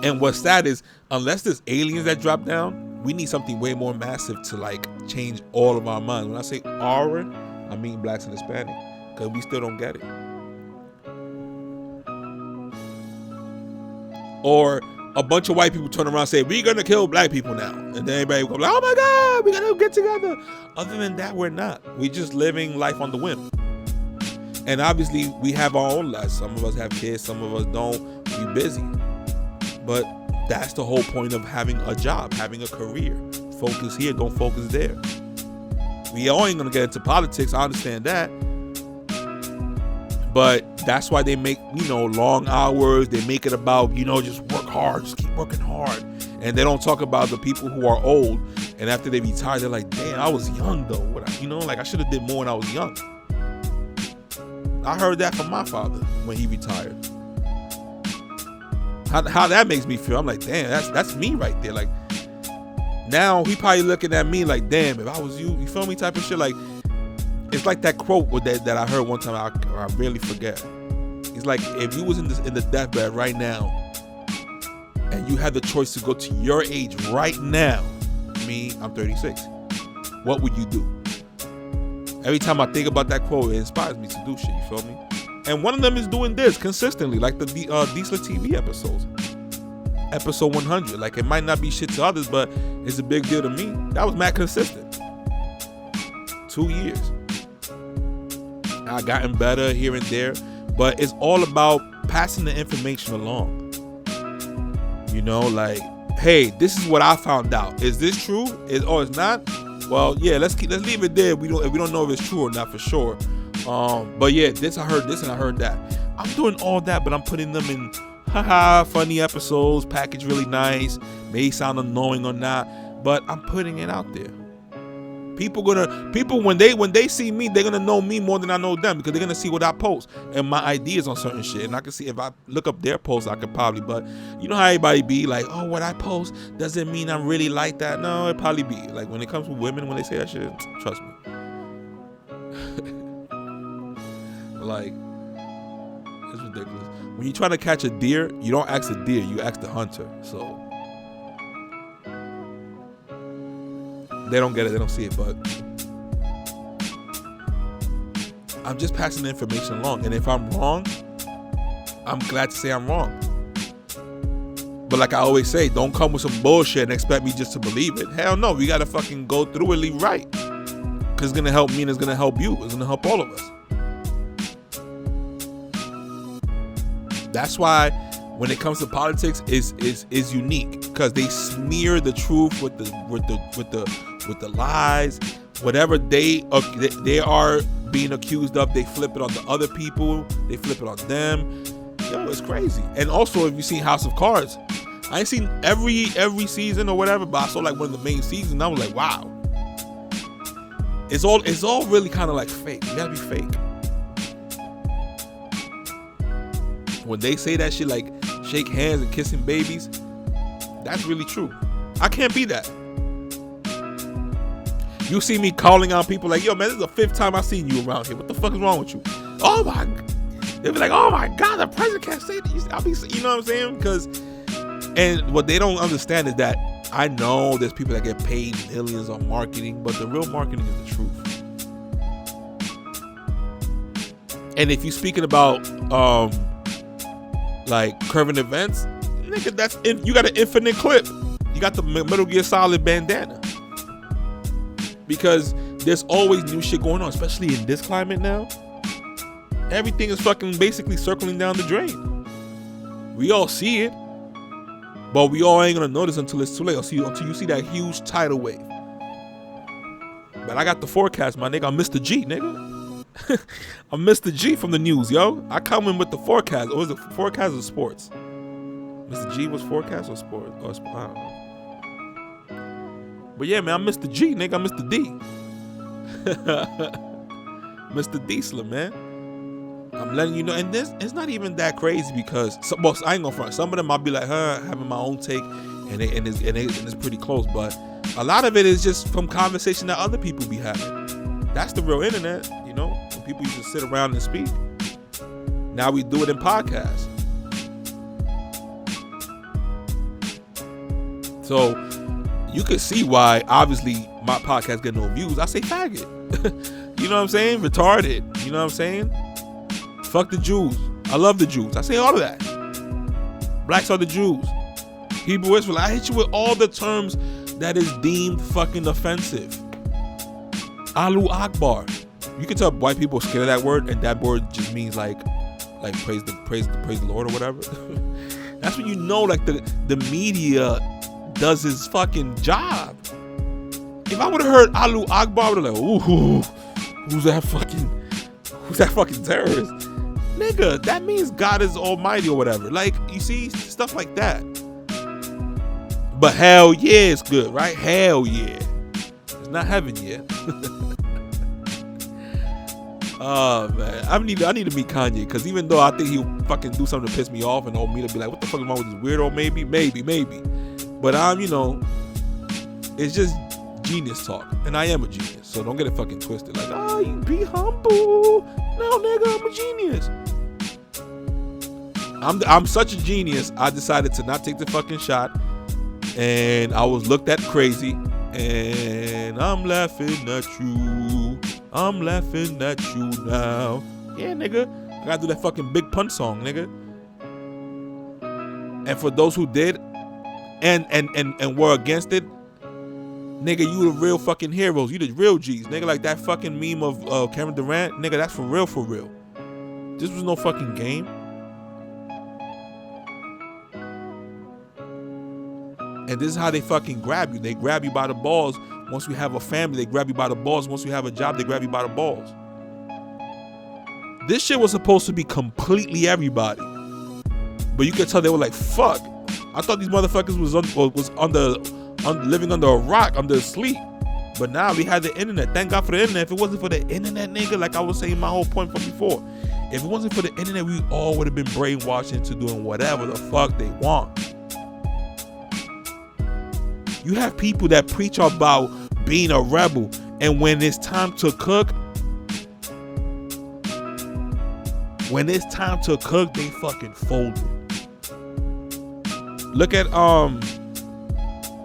And what's sad is, unless there's aliens that drop down, we need something way more massive to like change all of our minds. When I say our, I mean blacks and Hispanic, because we still don't get it. Or a bunch of white people turn around and say, we're going to kill black people now. And then everybody will go, oh my God, we got to get together. Other than that, we're not. We're just living life on the whim. And obviously, we have our own lives. Some of us have kids, some of us don't. We're busy. But that's the whole point of having a job, having a career. Focus here, don't focus there. We all ain't going to get into politics. I understand that. But that's why they make, long hours. They make it about, just work hard. Just keep working hard. And they don't talk about the people who are old. And after they retire, they're like, damn, I was young though. I should have did more when I was young. I heard that from my father when he retired. How that makes me feel. I'm like, damn, that's me right there. Like, now he probably looking at me like, damn, if I was you feel me, type of shit. Like, it's like that quote that I heard one time. I rarely forget. It's like, if you was in the deathbed right now, and you had the choice to go to your age right now. Me, I'm 36. What would you do? Every time I think about that quote, it inspires me to do shit. You feel me? And one of them is doing this consistently, like the Diesel TV episodes. Episode 100. Like, it might not be shit to others, but it's a big deal to me. That was mad consistent. 2 years. I've gotten better here and there, but it's all about passing the information along. Like, hey, this is what I found out. Is this true? It's not? Well, yeah, let's leave it there. We don't know if it's true or not for sure. But yeah, I heard this and I heard that. I'm doing all that, but I'm putting them in funny episodes, packaged really nice, may sound annoying or not, but I'm putting it out there. People when they see me, they're gonna know me more than I know them, because they're gonna see what I post and my ideas on certain shit. And I can see, if I look up their posts, I could probably, but you know how everybody be like, oh, what I post doesn't mean I'm really like that. No, it probably be like, when it comes to women, when they say that shit, trust me. Like, it's ridiculous. When you're trying to catch a deer, you don't ask the deer, you ask the hunter. So They don't get it. They don't see it. But I'm just passing the information along. And if I'm wrong, I'm glad to say I'm wrong. But like I always say, don't come with some bullshit and expect me just to believe it. Hell no. We got to fucking go through it, leave right. Because it's going to help me and it's going to help you. It's going to help all of us. That's why when it comes to politics, is unique, because they smear the truth with the lies. Whatever they are being accused of, they flip it on the other people. They flip it on them. Yo, it's crazy. And also, if you seen House of Cards, I ain't seen every season or whatever, but I saw like one of the main seasons. And I was like, wow. It's all really kind of like fake. You gotta be fake. When they say that shit like shake hands and kissing babies, that's really true. I can't be that. You see me calling out people like, yo man, this is the 5th time I've seen you around here. What the fuck is wrong with you? Oh my, they'll be like, oh my God, the president can't say that. I'll be, you know what I'm saying? Because, and what they don't understand is that I know there's people that get paid millions on marketing, but the real marketing is the truth. And if you're speaking about like current events, nigga, you got an infinite clip. You got the Metal Gear Solid bandana. Because there's always new shit going on, especially in this climate now. Everything is fucking basically circling down the drain. We all see it, but we all ain't gonna notice until it's too late. Until you see that huge tidal wave. But I got the forecast, my nigga. I'm Mr. G, nigga. I'm Mr. G from the news, yo. I come in with the forecast. Or was it forecast or sports? Mr. G was forecast or sport? I don't know. But yeah, man, I'm Mr. G, nigga. I'm Mr. D. Mr. Diesel, man. I'm letting you know. And this, it's not even that crazy because, well, I ain't gonna front. Some of them I'll be like, having my own take, and it's pretty close. But a lot of it is just from conversation that other people be having. That's the real internet, you know? When people used to sit around and speak. Now we do it in podcasts. So you could see why, obviously, my podcast get no views. I say faggot. You know what I'm saying? Retarded. You know what I'm saying? Fuck the Jews. I love the Jews. I say all of that. Blacks are the Jews. Hebrew Israel. I hit you with all the terms that is deemed fucking offensive. Allahu Akbar. You can tell white people are scared of that word, and that word just means like praise the Lord or whatever. That's when you know like the media does his fucking job. If I would have heard Allahu Akbar, I would have like, ooh, who's that fucking terrorist? Nigga, that means God is almighty or whatever. Like, you see, stuff like that. But hell yeah, it's good, right? Hell yeah. It's not heaven yet. Oh man, I need to meet Kanye, because even though I think he'll fucking do something to piss me off and all me to be like, what the fuck is wrong with this weirdo? Maybe. But it's just genius talk, and I am a genius, so don't get it fucking twisted. Like, oh, you be humble. No, nigga, I'm a genius. I'm such a genius. I decided to not take the fucking shot, and I was looked at crazy, and I'm laughing at you. I'm laughing at you now. Yeah, nigga, I gotta do that fucking Big Pun song, nigga. And for those who did, and were against it, nigga, you the real fucking heroes. You the real G's, nigga. Like that fucking meme of Kevin Durant, nigga. That's for real, for real. This was no fucking game. And this is how they fucking grab you. They grab you by the balls. Once you have a family, they grab you by the balls. Once you have a job, they grab you by the balls. This shit was supposed to be completely everybody, but you could tell they were like, fuck. I thought these motherfuckers was living under a rock, under a sleep. But now we had the internet. Thank God for the internet. If it wasn't for the internet, nigga, like I was saying my whole point from before, if it wasn't for the internet, we all would have been brainwashed into doing whatever the fuck they want. You have people that preach about being a rebel, and when it's time to cook, they fucking fold it. Look at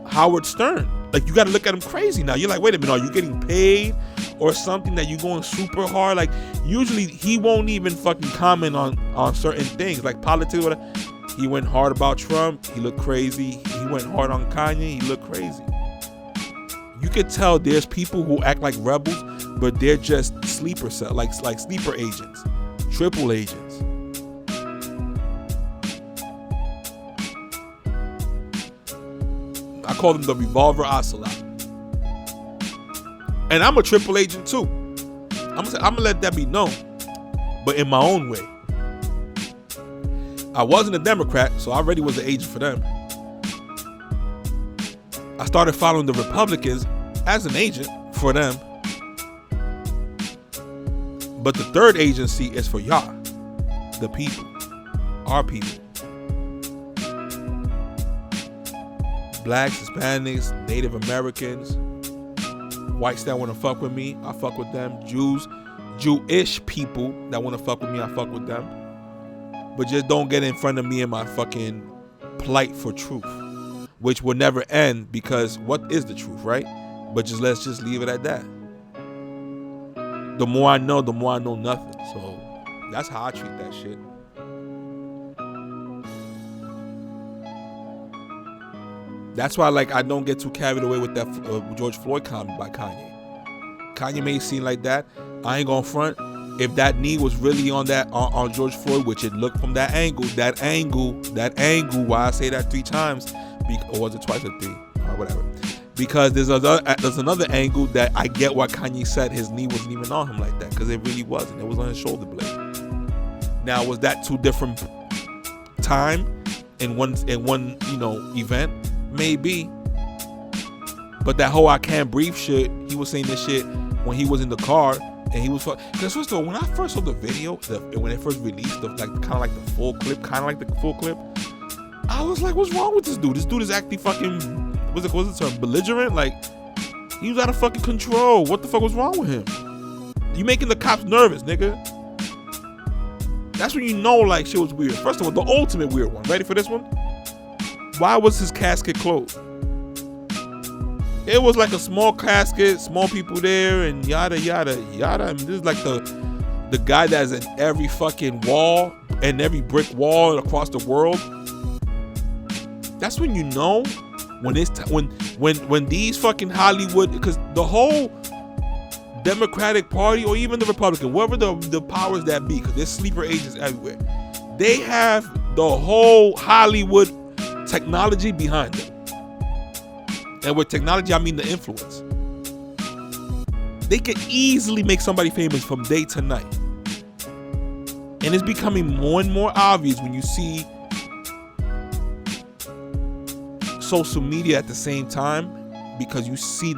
Howard Stern. Like, you got to look at him crazy now. You're like, wait a minute, are you getting paid or something that you're going super hard? Like, usually he won't even fucking comment on certain things, like politics or whatever. He went hard about Trump. He looked crazy. He went hard on Kanye. He looked crazy. You could tell there's people who act like rebels, but they're just sleeper cell, like sleeper agents, triple agents. I call them the revolver ocelot. And I'm a triple agent too. I'm gonna let that be known, but in my own way. I wasn't a Democrat, so I already was an agent for them. I started following the Republicans as an agent for them. But the third agency is for y'all, the people, our people. Blacks, Hispanics, Native Americans, whites that want to fuck with me, I fuck with them. Jewish people that want to fuck with me, I fuck with them. But just don't get in front of me and my fucking plight for truth, which will never end, because what is the truth, right? But let's just leave it at that. The more I know nothing. So that's how I treat that shit. That's why, like, I don't get too carried away with that George Floyd comment by Kanye. Kanye may seem like that. I ain't gonna front. If that knee was really on that on George Floyd, which it looked from that angle, why I say that 3 times, or was it twice or 3, or whatever? Because there's another angle that I get why Kanye said his knee wasn't even on him like that, because it really wasn't. It was on his shoulder blade. Now, was that 2 different time in one event? Maybe. But that whole I can't breathe shit, he was saying this shit when he was in the car. And he was, because first of all, when I first saw the video, when it first released, kind of like the full clip, I was like, what's wrong with this dude? This dude is acting fucking, what's the term, belligerent? Like, he was out of fucking control. What the fuck was wrong with him? You making the cops nervous, nigga. That's when you know, like, shit was weird. First of all, the ultimate weird one. Ready for this one? Why was his casket closed? It was like a small casket, small people there, and yada yada yada. I mean, this is like the guy that's in every fucking wall and every brick wall across the world. That's when you know when these fucking Hollywood, because the whole Democratic Party or even the Republican, whoever the powers that be, because there's sleeper agents everywhere, they have the whole Hollywood technology behind them. And with technology, I mean the influence. They could easily make somebody famous from day to night. And it's becoming more and more obvious when you see social media at the same time, because you see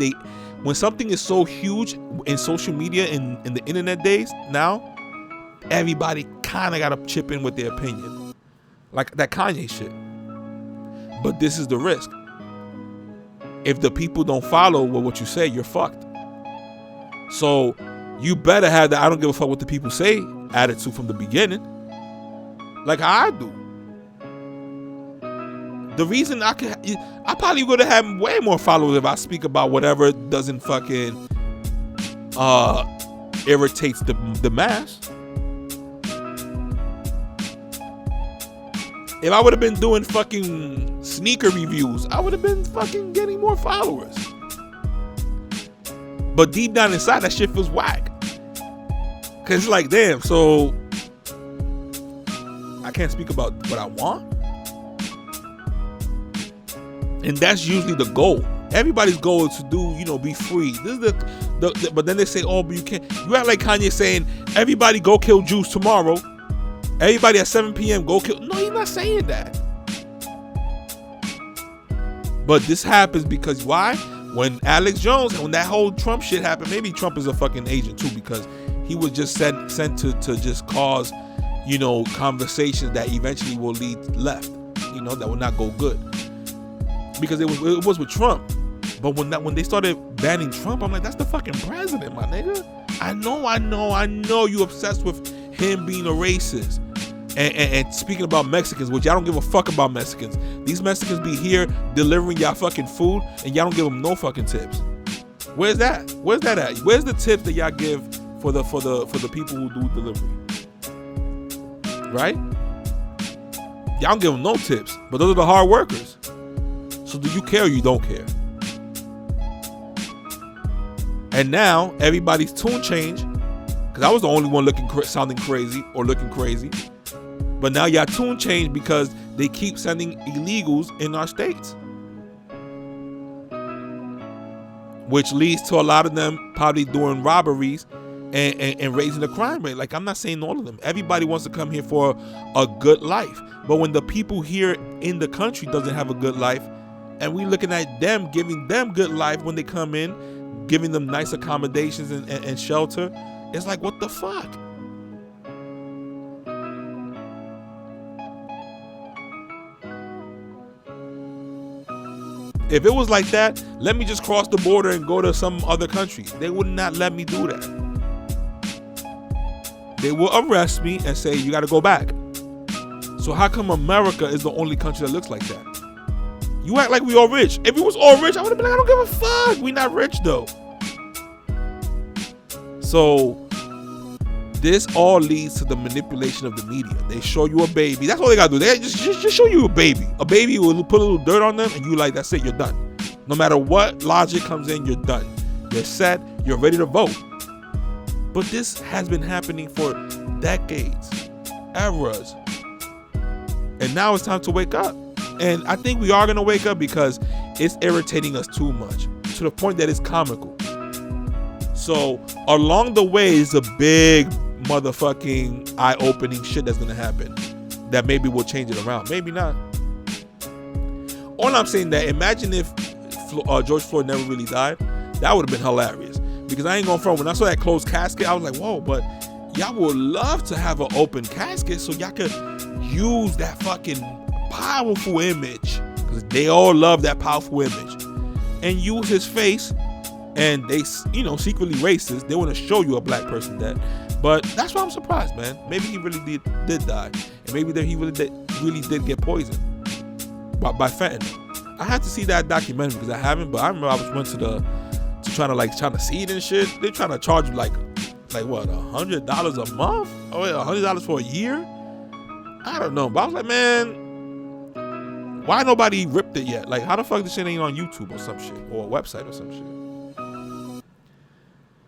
when something is so huge in social media in the internet days now, everybody kind of got to chip in with their opinion. Like that Kanye shit. But this is the risk. If the people don't follow what you say, you're fucked. So you better have the I don't give a fuck what the people say attitude from the beginning. Like how I do. The reason I probably would have had way more followers if I speak about whatever doesn't fucking irritates the mass. If I would have been doing fucking sneaker reviews, I would have been fucking getting more followers. But deep down inside, that shit feels whack. Cause it's like, damn, so I can't speak about what I want. And that's usually the goal. Everybody's goal is to do, be free. This is the but then they say, oh, but you can't. You act like Kanye saying, everybody go kill Jews tomorrow. Everybody at 7 p.m. go kill. No, he's not saying that. But this happens because why? When Alex Jones, when that whole Trump shit happened, maybe Trump is a fucking agent too, because he was just sent to just cause, conversations that eventually will lead left, that will not go good. Because it was with Trump. But when they started banning Trump, I'm like, that's the fucking president, my nigga. I know you obsessed with him being a racist And speaking about Mexicans, which y'all don't give a fuck about Mexicans. These Mexicans be here delivering y'all fucking food, and y'all don't give them no fucking tips. Where's that? Where's that at? Where's the tips that y'all give for the people who do delivery? Right? Y'all don't give them no tips, but those are the hard workers. So do you care or you don't care? And now everybody's tune changed, because I was the only one sounding crazy or looking crazy. But now y'all tune changed because they keep sending illegals in our states, which leads to a lot of them probably doing robberies and raising the crime rate. Like, I'm not saying all of them. Everybody wants to come here for a good life. But when the people here in the country doesn't have a good life, and we looking at them giving them good life when they come in, giving them nice accommodations and shelter, it's like, what the fuck? If it was like that, let me just cross the border and go to some other country. They would not let me do that. They will arrest me and say, you got to go back. So how come America is the only country that looks like that? You act like we all rich. If it was all rich, I would have been like, I don't give a fuck. We not rich though. So this all leads to the manipulation of the media. They show you a baby. That's all they gotta do. They just show you a baby. A baby will put a little dirt on them, and you like, that's it. You're done. No matter what logic comes in, you're done. You're set. You're ready to vote. But this has been happening for decades, eras, and now it's time to wake up. And I think we are gonna wake up because it's irritating us too much, to the point that it's comical. So along the way is a big motherfucking eye-opening shit that's gonna happen that maybe will change it around. Maybe not. All I'm saying that, imagine if George Floyd never really died. That would have been hilarious. Because I ain't going front. When I saw that closed casket, I was like, whoa, but y'all would love to have an open casket so y'all could use that fucking powerful image, because they all love that powerful image, and use his face. And they, secretly racist. They want to show you a black person dead. But that's why I'm surprised, man. Maybe he really did die, and maybe that he really did get poisoned by fentanyl. I had to see that documentary because I haven't. But I remember I went to trying to see it and shit. They're trying to charge you like what, $100 a month? Oh yeah, $100 for a year? I don't know. But I was like, man, why nobody ripped it yet? Like, how the fuck this shit ain't on YouTube or some shit, or a website or some shit?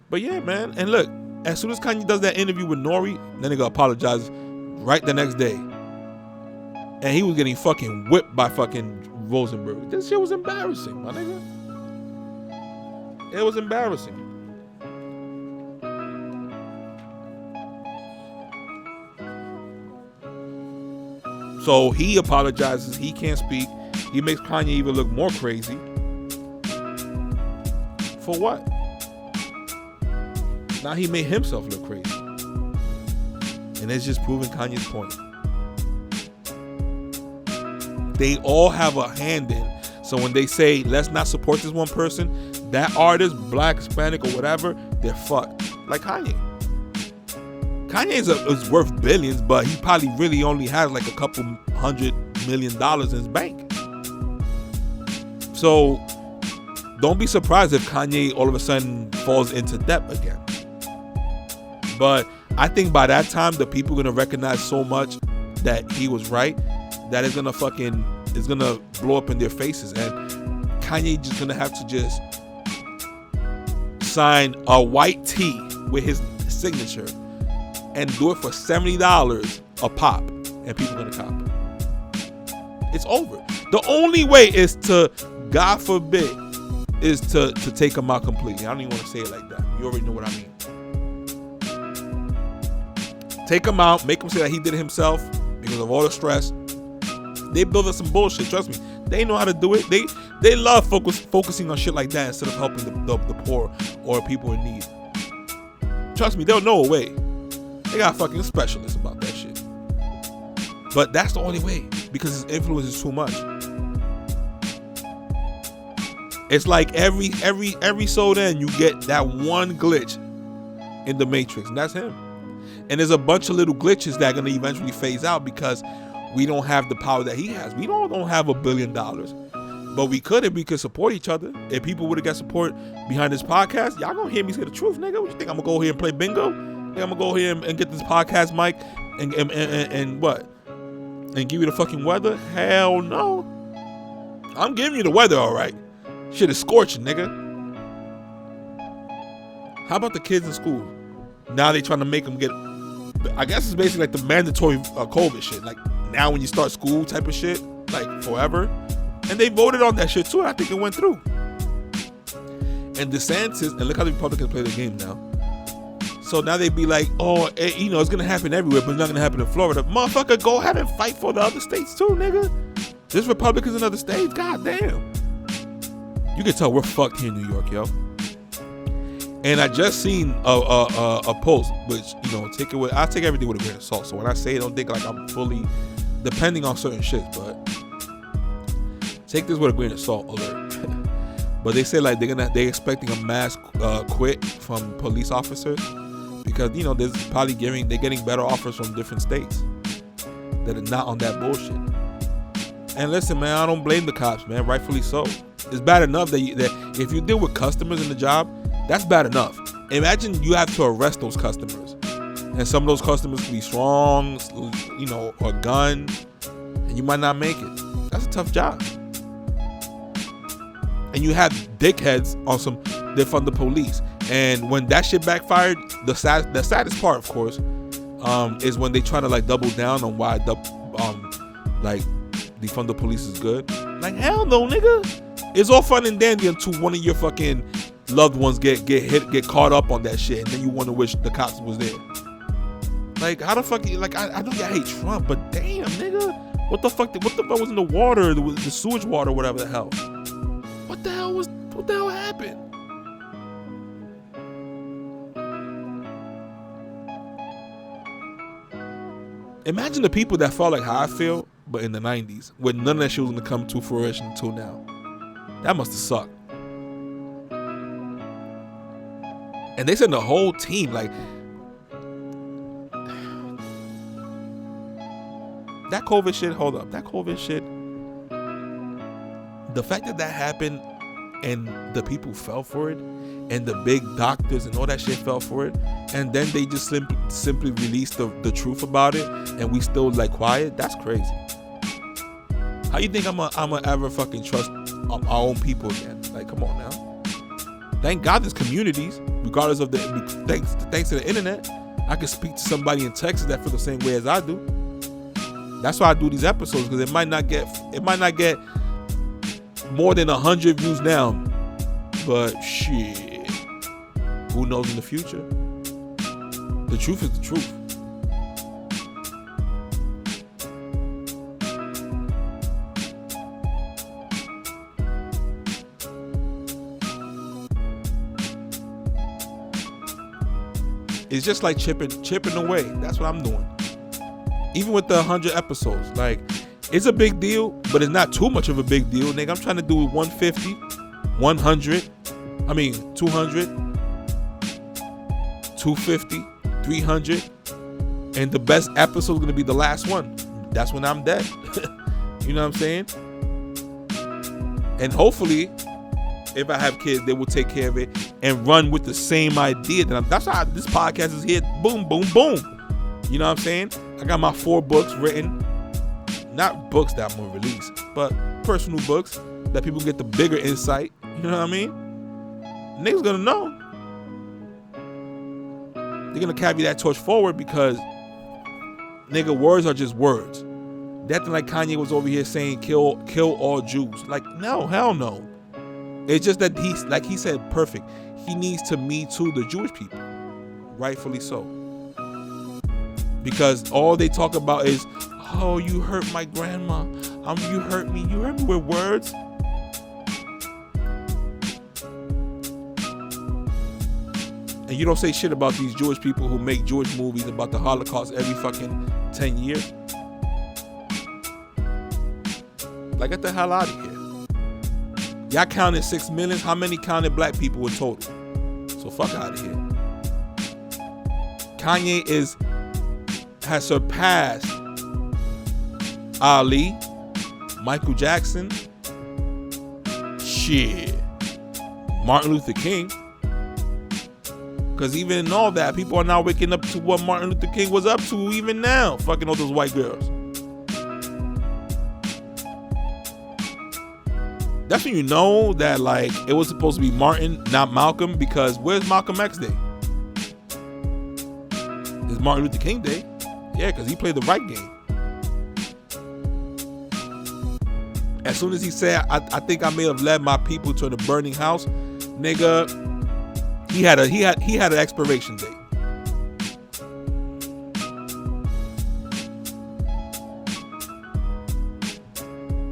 But yeah, man. And look, as soon as Kanye does that interview with Nori, then they gonna apologize right the next day. And he was getting fucking whipped by fucking Rosenberg. This shit was embarrassing, my nigga. It was embarrassing. So he apologizes. He can't speak. He makes Kanye even look more crazy. For what? Now he made himself look crazy. And it's just proving Kanye's point. They all have a hand in. So when they say, let's not support this one person, that artist, black, Hispanic, or whatever, they're fucked. Like Kanye. Kanye is worth billions, but he probably really only has like a couple $100 million in his bank. So don't be surprised if Kanye all of a sudden falls into debt again. But I think by that time, the people are going to recognize so much that he was right, that it's going to blow up in their faces. And Kanye just going to have to just sign a white tee with his signature and do it for $70 a pop, and people are going to cop it. It's over. The only way is to, God forbid, is to take him out completely. I don't even want to say it like that. You already know what I mean. Take him out, make him say that he did it himself because of all the stress. They build up some bullshit. Trust me, they know how to do it. They love focusing on shit like that instead of helping the poor or people in need. Trust me, they'll know a way. They got fucking specialists about that shit. But that's the only way, because his influence is too much. It's like every so then you get that one glitch in the Matrix, and that's him. And there's a bunch of little glitches that are going to eventually phase out because we don't have the power that he has. We don't have $1 billion. But we could if we could support each other. If people would have got support behind this podcast, y'all gonna hear me say the truth, nigga. What you think? I'm gonna go here and play bingo? Think I'm gonna go here and get this podcast mic and what? And give you the fucking weather? Hell no. I'm giving you the weather, all right. Shit is scorching, nigga. How about the kids in school? Now they trying to make them get, I guess it's basically like the mandatory COVID shit. Like now when you start school type of shit, like forever. And they voted on that shit too, and I think it went through. And DeSantis, and look how the Republicans play the game now. So now they be like, oh, it's gonna happen everywhere, but it's not gonna happen in Florida. Motherfucker, go ahead and fight for the other states too, nigga. There's Republicans in other states, god damn. You can tell we're fucked here in New York, yo. And I just seen a post, which, I take everything with a grain of salt. So when I say it, don't think like I'm fully depending on certain shit, but take this with a grain of salt alert. But they say like they're expecting a mass quit from police officers because there's probably they're getting better offers from different states that are not on that bullshit. And listen, man, I don't blame the cops, man. Rightfully so. It's bad enough that if you deal with customers in the job, that's bad enough. Imagine you have to arrest those customers, and some of those customers can be strong, or a gun, and you might not make it. That's a tough job. And you have dickheads on they're from the police. And when that shit backfired, the saddest part, of course, is when they try to like double down on why defund the police is good. Like, hell no, nigga. It's all fun and dandy until one of your fucking loved ones get hit, get caught up on that shit, and then you wonder which the cops was there. Like, how the fuck? Like, I know y'all hate Trump, but damn, nigga, what the fuck was in the water, the sewage water, whatever the hell? What the hell happened? Imagine the people that felt like how I feel, but in the 90s, when none of that shit was gonna come to fruition until now. That must have sucked. And they sent the whole team, like, that COVID shit, hold up, that COVID shit, the fact that happened and the people fell for it, and the big doctors and all that shit fell for it, and then they just simply released the truth about it, and we still like quiet, that's crazy. How you think I'm gonna ever fucking trust our own people again? Like, come on now. Thank God there's communities, regardless of thanks to the internet. I can speak to somebody in Texas that feel the same way as I do. That's why I do these episodes, because it might not get more than 100 views now, but shit, who knows in the future? The truth is the truth. It's just like chipping away. That's what I'm doing. Even with the 100 episodes, like, it's a big deal, but it's not too much of a big deal, nigga. I'm trying to do 150, 100, 200, 250, 300, and the best episode is gonna be the last one. That's when I'm dead. You know what I'm saying? And hopefully, if I have kids, they will take care of it and run with the same idea. That's how this podcast is here. Boom, boom, boom. You know what I'm saying? I got my 4 books written. Not books that I'm going to release, but personal books that people get the bigger insight. You know what I mean? Niggas going to know. They're going to carry that torch forward because, nigga, words are just words. That thing like Kanye was over here saying kill all Jews. Like, no, hell no. It's just that he said, perfect. He needs to Me Too the Jewish people. Rightfully so. Because all they talk about is, oh, you hurt my grandma. You hurt me. You hurt me with words. And you don't say shit about these Jewish people who make Jewish movies about the Holocaust every fucking 10 years. Like, get the hell out of here. Y'all counted 6 million. How many counted black people in total? So fuck out of here. Kanye is has surpassed Ali, Michael Jackson, shit, Martin Luther King. Because even in all that, people are now waking up to what Martin Luther King was up to even now, fucking all those white girls. That's when you know that, like, it was supposed to be Martin, not Malcolm, because where's Malcolm X Day? It's Martin Luther King Day. Yeah, because he played the right game. As soon as he said, I think I may have led my people to the burning house, nigga, he had an expiration date.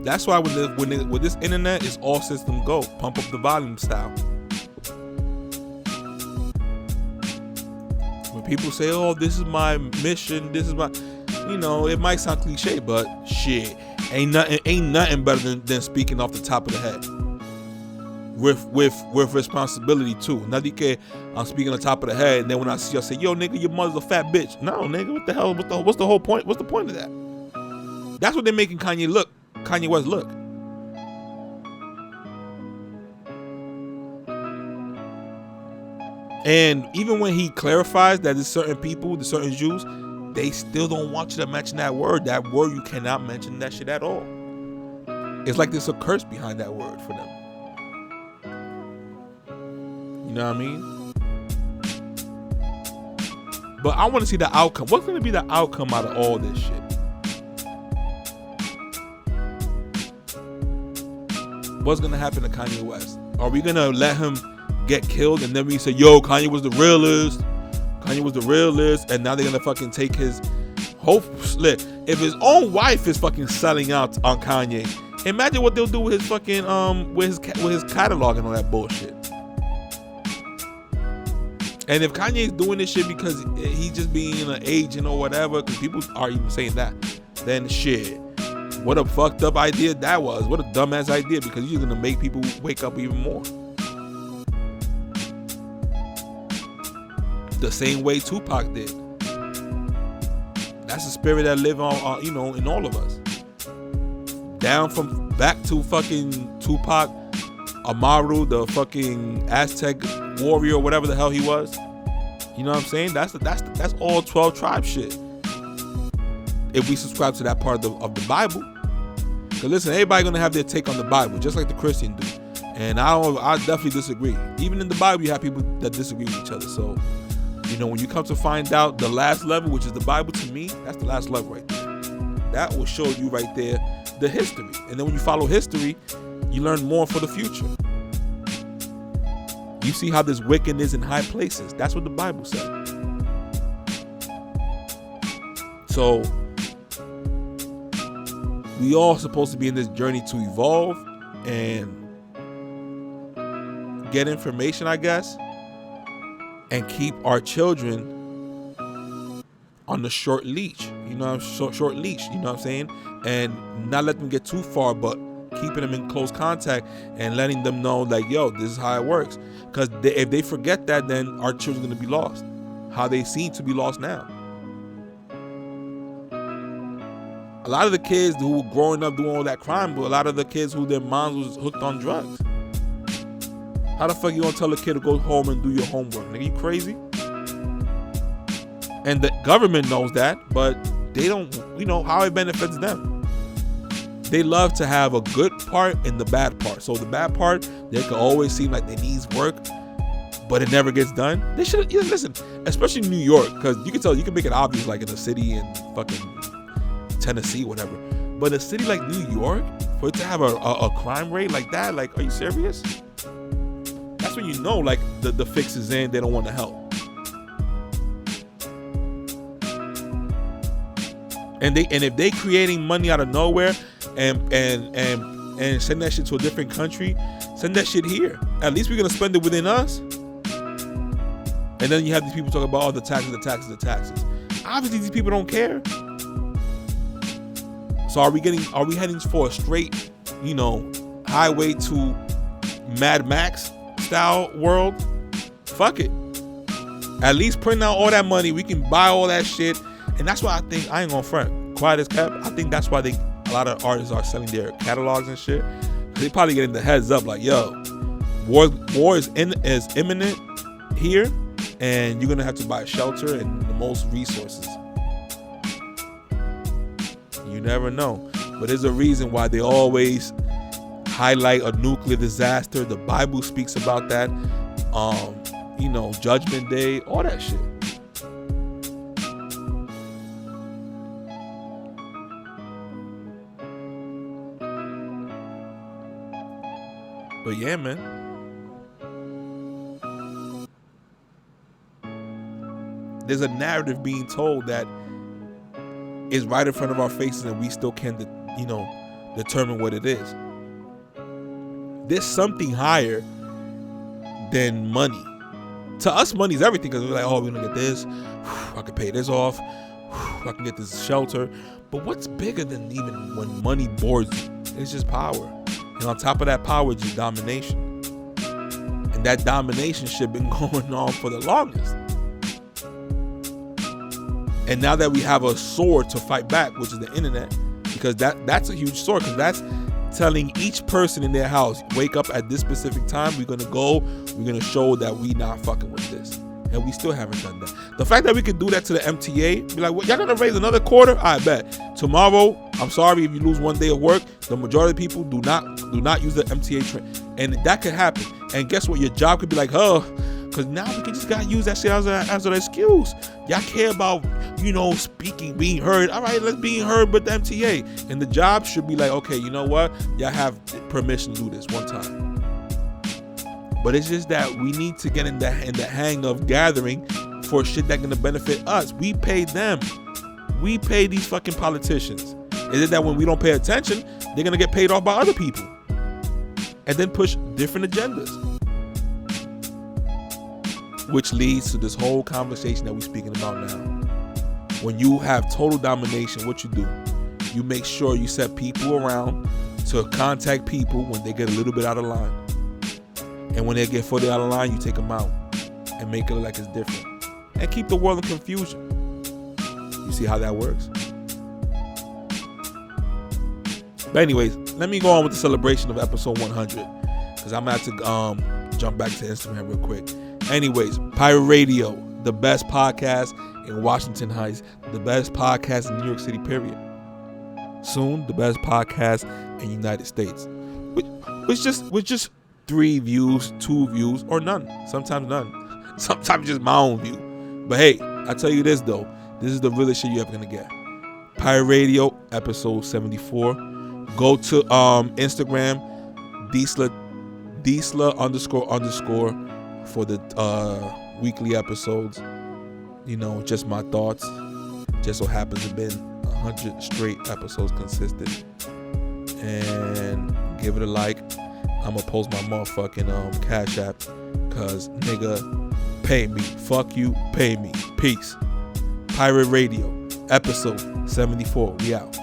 That's why with this internet, it's all system go, pump up the volume style. When people say, "Oh, this is my mission, this is my," it might sound cliche, but shit, ain't nothing better than speaking off the top of the head. With responsibility too. Not que I'm speaking on top of the head, and then when I see you, I say, "Yo, nigga, your mother's a fat bitch." No, nigga, what the hell? What's the whole point? What's the point of that? That's what they're making Kanye West look. And even when he clarifies that there's certain people, there's certain Jews, they still don't want you to mention that word. That word, you cannot mention that shit at all. It's like there's a curse behind that word for them. You know what I mean? But I want to see the outcome. What's going to be the outcome out of all this shit? What's going to happen to Kanye West? Are we going to let him get killed and then we say, yo, Kanye was the realist. Kanye was the realist. And now they're going to fucking take his hope. If his own wife is fucking selling out on Kanye, imagine what they'll do with his fucking, with his catalog and all that bullshit. And if Kanye's doing this shit because he's just being an agent or whatever, because people are even saying that, then shit, what a fucked up idea that was. What a dumbass idea, because you're gonna make people wake up even more. The same way Tupac did. That's the spirit that lives on, in all of us. Down from back to fucking Tupac, Amaru, the fucking Aztec warrior, whatever the hell he was. You know what I'm saying? That's all 12 tribe shit. If we subscribe to that part of the Bible. Because listen, everybody gonna have their take on the Bible, just like the Christian do. And I definitely disagree. Even in the Bible, you have people that disagree with each other. So, when you come to find out the last level, which is the Bible, to me, that's the last level right there. That will show you right there the history. And then when you follow history, you learn more for the future. You see how there's wickedness in high places. That's what the Bible said. So we all supposed to be in this journey to evolve and get information, I guess, and keep our children on the short leash. Short leash. You know what I'm saying? And not let them get too far, but keeping them in close contact and letting them know, like, yo, this is how it works. Because if they forget that, then our children are going to be lost. How they seem to be lost now. A lot of the kids who were growing up doing all that crime, but a lot of the kids who their moms was hooked on drugs. How the fuck you gonna tell a kid to go home and do your homework? Nigga, you crazy? And the government knows that, but they don't, how it benefits them. They love to have a good part and the bad part. So the bad part, they can always seem like they needs work, but it never gets done. They should listen, especially in New York, because you can make it obvious, like in a city in fucking Tennessee, whatever. But a city like New York, for it to have a crime rate like that, like, are you serious? That's when you know, like, the fix is in. They don't want to help. And if they creating money out of nowhere and send that shit to a different country, send that shit here. At least we're gonna spend it within us. And then you have these people talking about all the taxes. Obviously these people don't care. So are we heading for a straight, highway to Mad Max style world? Fuck it. At least print out all that money. We can buy all that shit And that's why I think, I ain't gonna front, quiet as kept, I think that's why a lot of artists are selling their catalogs and shit. They probably getting the heads up like, yo, war is imminent here, and you're gonna have to buy shelter and the most resources. You never know. But there's a reason why they always highlight a nuclear disaster. The Bible speaks about that. Judgment Day, all that shit. But yeah, man. There's a narrative being told that is right in front of our faces, and we still can't, determine what it is. There's something higher than money. To us, money is everything, because we're like, oh, we're gonna get this. I can pay this off. I can get this shelter. But what's bigger than even when money boards you? It's just power. And on top of that power is just domination. And that domination shit been going on for the longest. And now that we have a sword to fight back, which is the internet, because that's a huge sword, because that's telling each person in their house, wake up at this specific time, we're going to show that we not fucking with this. And we still haven't done that. The fact that we could do that to the MTA, be like, well, y'all going to raise another quarter? I bet. Tomorrow, I'm sorry if you lose one day of work, the majority of people do not use the MTA train. And that could happen. And guess what? Your job could be like, because now we can just got to use that shit as an excuse. Y'all care about, speaking, being heard. All right, let's be heard with the MTA. And the job should be like, okay, you know what? Y'all have permission to do this one time. But it's just that we need to get in the hang of gathering for shit that's going to benefit us. We pay them. We pay these fucking politicians. Is it that when we don't pay attention, they're going to get paid off by other people and then push different agendas? Which leads to this whole conversation that we're speaking about now. When you have total domination, what you do? You make sure you set people around to contact people when they get a little bit out of line. And when they get further out of line, you take them out and make it look like it's different. And keep the world in confusion. You see how that works? But anyways, let me go on with the celebration of episode 100. Because I'm going to have to jump back to Instagram real quick. Anyways, Pirate Radio, the best podcast in Washington Heights, the best podcast in New York City, period. Soon, the best podcast in the United States. Which just 3 views, 2 views, or none. Sometimes none. Sometimes just my own view. But hey, I tell you this though. This is the realest shit you're ever gonna get. Pirate Radio, episode 74. Go to Instagram, Diesla __ for the weekly episodes. Just my thoughts. Just so happens to have been 100 straight episodes consistent. And give it a like. I'm gonna post my motherfucking Cash App, cause nigga, pay me. Fuck you, pay me. Peace. Pirate Radio, episode 74. We out.